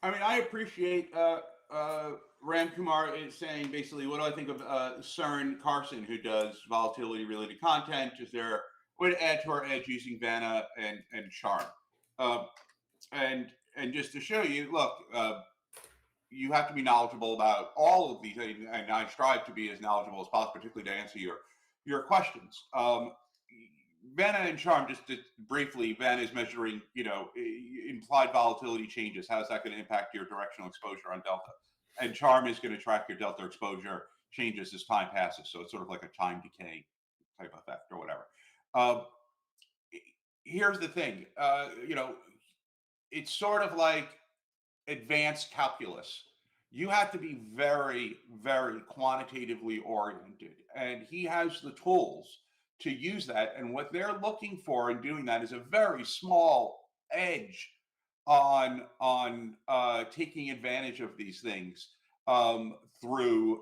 I mean, I appreciate Ram Kumar is saying basically, what do I think of CERN Carson, who does volatility related content? Is there a way to add to our edge using Vanna and Charm? And just to show you, look, you have to be knowledgeable about all of these things, and I strive to be as knowledgeable as possible, particularly to answer your questions. Vanna and Charm, just briefly, Vanna is measuring, implied volatility changes. How is that going to impact your directional exposure on delta? And Charm is going to track your delta exposure changes as time passes. So it's sort of like a time decay type effect or whatever. Here's the thing, it's sort of like advanced calculus. You have to be very, very quantitatively oriented, and he has the tools to use that. And what they're looking for in doing that is a very small edge on taking advantage of these things through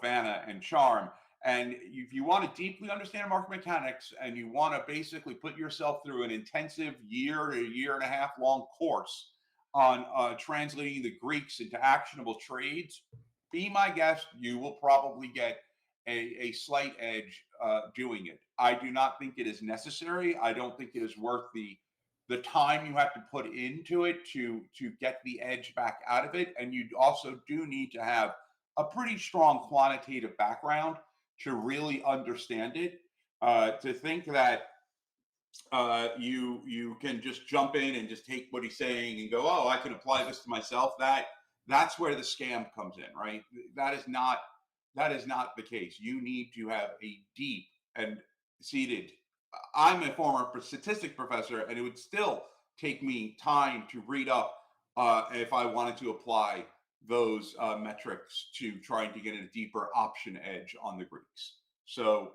Vanna and Charm. And if you want to deeply understand market mechanics, and you want to basically put yourself through an intensive year to year and a half long course on translating the Greeks into actionable trades, be my guest, you will probably get a slight edge doing it. I do not think it is necessary. I don't think it is worth the time you have to put into it to get the edge back out of it. And you also do need to have a pretty strong quantitative background to really understand it. To think that you can just jump in and just take what he's saying and go, oh, I can apply this to myself. That's where the scam comes in, right? That is not the case. You need to have a deep and seated. I'm a former statistics professor, and it would still take me time to read up if I wanted to apply those metrics to trying to get a deeper option edge on the Greeks. So,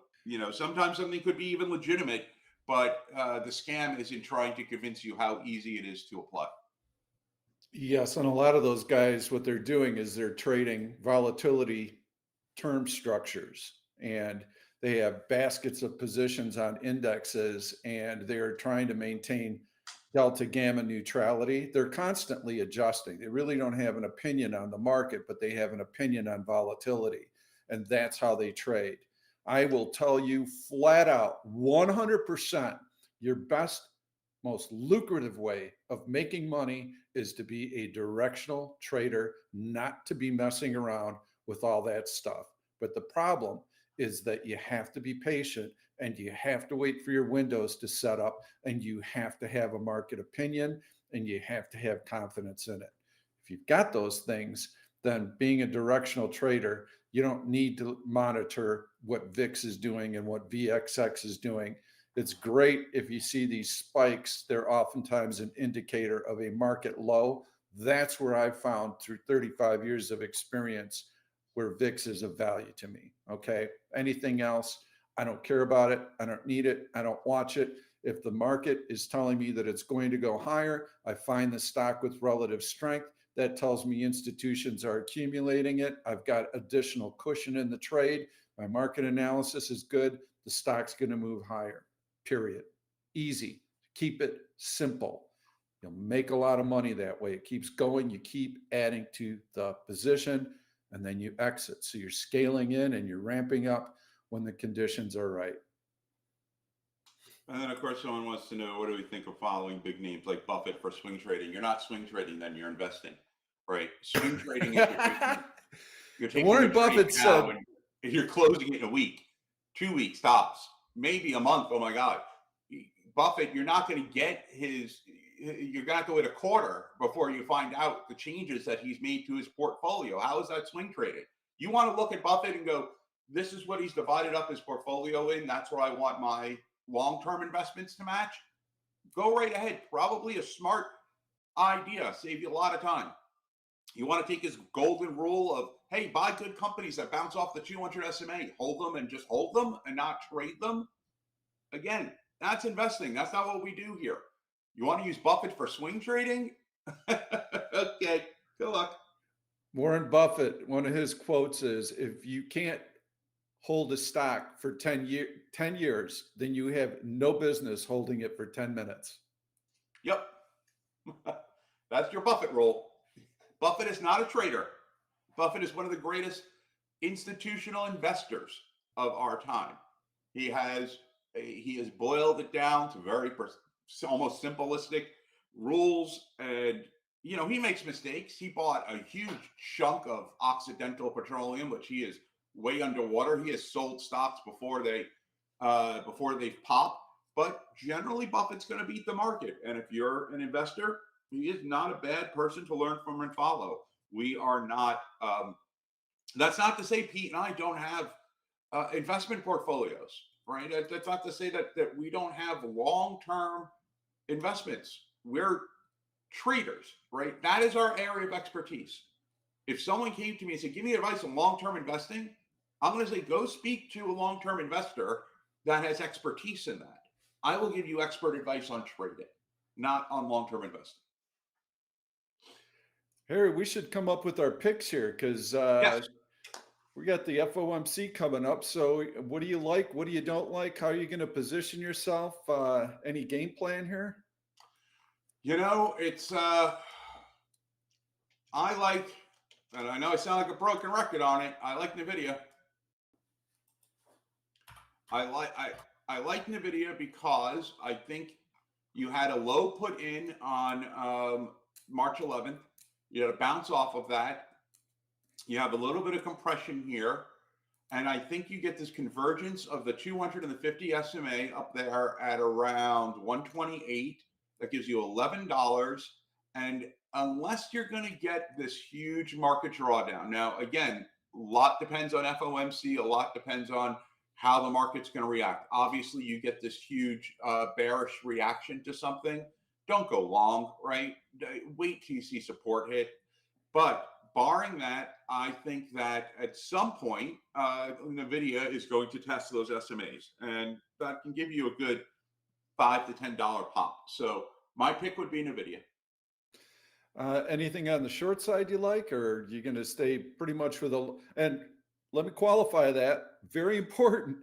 sometimes something could be even legitimate, but the scam is in trying to convince you how easy it is to apply. Yes, and a lot of those guys, what they're doing is they're trading volatility term structures, and they have baskets of positions on indexes, and they're trying to maintain delta gamma neutrality. They're constantly adjusting. They really don't have an opinion on the market, but they have an opinion on volatility, and that's how they trade. I will tell you flat out, 100%, your best, most lucrative way of making money is to be a directional trader, not to be messing around with all that stuff. But the problem is that you have to be patient, and you have to wait for your windows to set up, and you have to have a market opinion, and you have to have confidence in it. If you've got those things, then being a directional trader, you don't need to monitor what VIX is doing and what VXX is doing. It's great if you see these spikes. They're oftentimes an indicator of a market low. That's where I've found, through 35 years of experience, where VIX is of value to me. Okay. Anything else, I don't care about it. I don't need it. I don't watch it. If the market is telling me that it's going to go higher, I find the stock with relative strength. That tells me institutions are accumulating it. I've got additional cushion in the trade. My market analysis is good. The stock's going to move higher, period. Easy. Keep it simple. You'll make a lot of money that way. It keeps going. You keep adding to the position, and then you exit. So you're scaling in and you're ramping up when the conditions are right. And then, of course, someone wants to know, what do we think of following big names like Buffett for swing trading? You're not swing trading, then you're investing, right? Swing trading is you're taking Warren a Buffett trade now said, and you're closing it in a week, 2 weeks tops, maybe a month. Oh my God. Buffett, you're not going to get you're going to have to wait a quarter before you find out the changes that he's made to his portfolio. How is that swing trading? You want to look at Buffett and go, this is what he's divided up his portfolio in. That's where I want my long-term investments to match. Go right ahead. Probably a smart idea. Save you a lot of time. You want to take his golden rule of, hey, buy good companies that bounce off the 200 SMA. Hold them and just hold them and not trade them. Again, that's investing. That's not what we do here. You want to use Buffett for swing trading? Okay, good luck. Warren Buffett, one of his quotes is, if you can't hold a stock for 10 years, then you have no business holding it for 10 minutes. Yep. That's your Buffett rule. Buffett is not a trader. Buffett is one of the greatest institutional investors of our time. He has boiled it down to very almost simplistic rules, and he makes mistakes. He bought a huge chunk of Occidental Petroleum, which he is way underwater. He has sold stocks before they've popped, but generally Buffett's going to beat the market. And if you're an investor, he is not a bad person to learn from and follow. We are not. That's not to say Pete and I don't have investment portfolios, right? That's not to say that we don't have long-term investments. We're traders, right? That is our area of expertise. If someone came to me and said, give me advice on long-term investing, I'm going to say, go speak to a long-term investor that has expertise in that. I will give you expert advice on trading, not on long-term investing. Harry, we should come up with our picks here, because Yes. we got the FOMC coming up. So what do you like? What do you don't like? How are you going to position yourself? Any game plan here? It's I like, and I know I sound like a broken record on it, I like NVIDIA. I like NVIDIA because I think you had a low put in on March 11th. You had a bounce off of that. You have a little bit of compression here. And I think you get this convergence of the 250 SMA up there at around 128. That gives you $11. And unless you're going to get this huge market drawdown. Now, again, a lot depends on FOMC. A lot depends on how the market's going to react. Obviously, you get this huge bearish reaction to something. Don't go long, right? Wait till you see support hit. But barring that, I think that at some point, NVIDIA is going to test those SMAs, and that can give you a good $5 to $10 pop. So my pick would be NVIDIA. Anything on the short side you like, or are you going to stay pretty much with and let me qualify that, very important.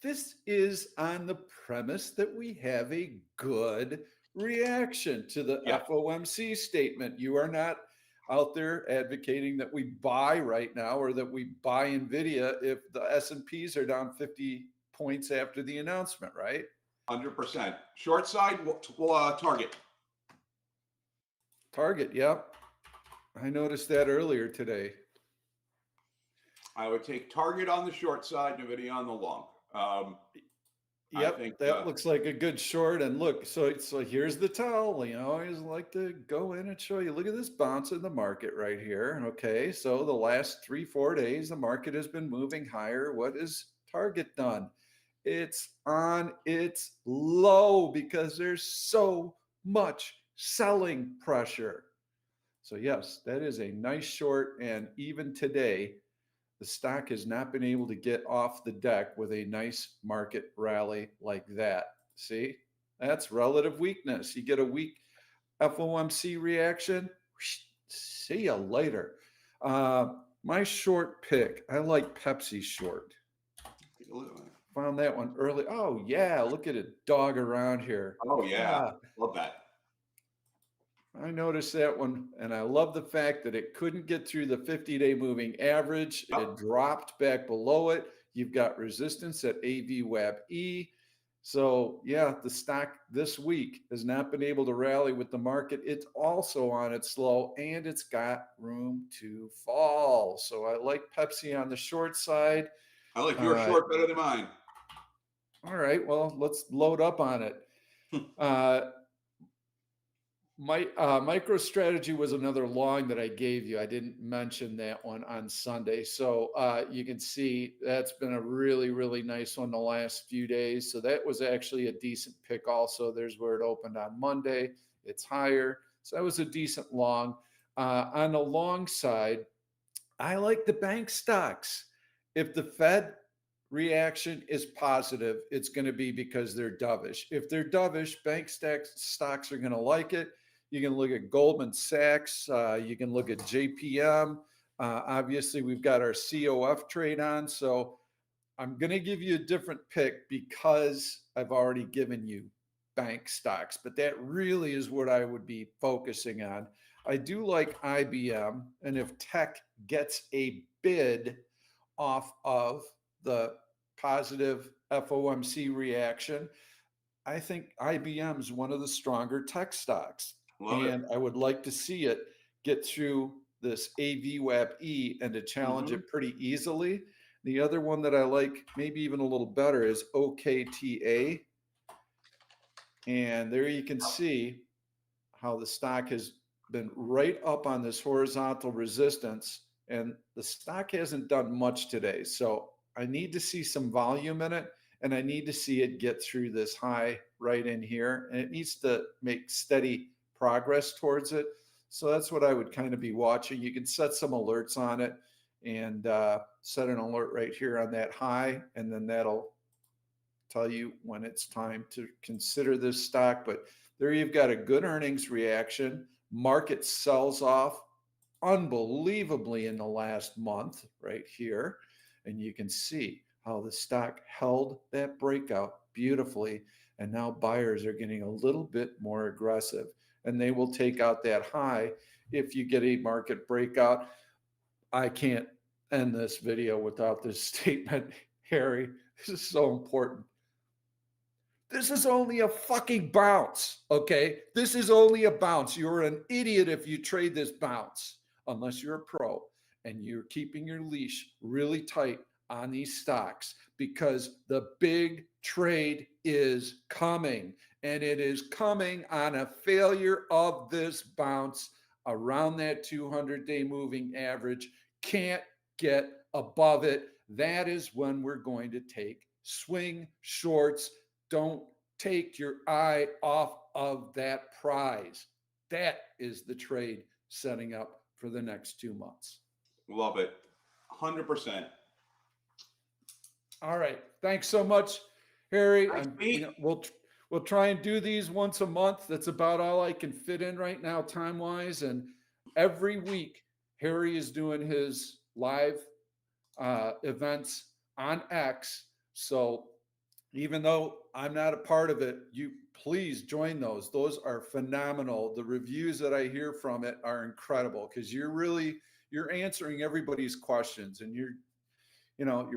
This is on the premise that we have a good reaction to the FOMC statement. You are not out there advocating that we buy right now, or that we buy NVIDIA if the S&Ps are down 50 points after the announcement, right? 100%. Short side, target. Target, yep. I noticed that earlier today. I would take target on the short side, NVIDIA on the long. Yep, that looks like a good short. And look, so here's the tell. I always like to go in and show you. Look at this bounce in the market right here. Okay, so the last 3-4 days, the market has been moving higher. What has Target done? It's on its low because there's so much selling pressure. So yes, that is a nice short. And even today, the stock has not been able to get off the deck with a nice market rally like that. See? That's relative weakness. You get a weak FOMC reaction. See you later. My short pick. I like Pepsi short. Found that one early. Oh yeah, look at it, dog around here. Oh yeah, love that. I noticed that one, and I love the fact that it couldn't get through the 50-day moving average. It dropped back below it. You've got resistance at AVWAP-E. So yeah, the stock this week has not been able to rally with the market. It's also on its low, and it's got room to fall. So I like Pepsi on the short side. I like your short better than mine. All right, well, let's load up on it. My MicroStrategy was another long that I gave you. I didn't mention that one on Sunday. So you can see that's been a really, really nice one the last few days. So that was actually a decent pick also. There's where it opened on Monday. It's higher. So that was a decent long. On the long side, I like the bank stocks. If the Fed reaction is positive, it's going to be because they're dovish. If they're dovish, bank stocks are going to like it. You can look at Goldman Sachs. You can look at JPM. Obviously, we've got our COF trade on. So I'm going to give you a different pick because I've already given you bank stocks. But that really is what I would be focusing on. I do like IBM. And if tech gets a bid off of the positive FOMC reaction, I think IBM is one of the stronger tech stocks. And I would like to see it get through this AVWAP-E and to challenge it pretty easily. The other one that I like, maybe even a little better, is OKTA. And there you can see how the stock has been right up on this horizontal resistance, and the stock hasn't done much today. So I need to see some volume in it, and I need to see it get through this high right in here, and it needs to make steady progress towards it. So that's what I would kind of be watching. You can set some alerts on it and set an alert right here on that high, and then that'll tell you when it's time to consider this stock. But there you've got a good earnings reaction. Market sells off unbelievably in the last month right here. And you can see how the stock held that breakout beautifully. And now buyers are getting a little bit more aggressive, and they will take out that high if you get a market breakout. I can't end this video without this statement, Harry. This is so important. This is only a fucking bounce, okay? This is only a bounce. You're an idiot if you trade this bounce, unless you're a pro and you're keeping your leash really tight on these stocks, because the big trade is coming, and it is coming on a failure of this bounce around that 200-day moving average. Can't get above it. That is when we're going to take swing shorts. Don't take your eye off of that prize. That is the trade setting up for the next 2 months. Love it. 100%. All right. Thanks so much, Harry. Thanks, We'll try and do these once a month. That's about all I can fit in right now, time-wise. And every week, Harry is doing his live events on X. So even though I'm not a part of it, you please join those. Those are phenomenal. The reviews that I hear from it are incredible, because you're answering everybody's questions, and you're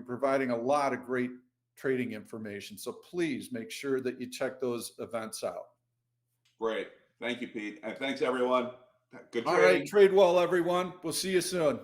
providing a lot of great trading information. So please make sure that you check those events out. Great. Thank you, Pete. And thanks, everyone. Good trading. All right. Trade well, everyone. We'll see you soon.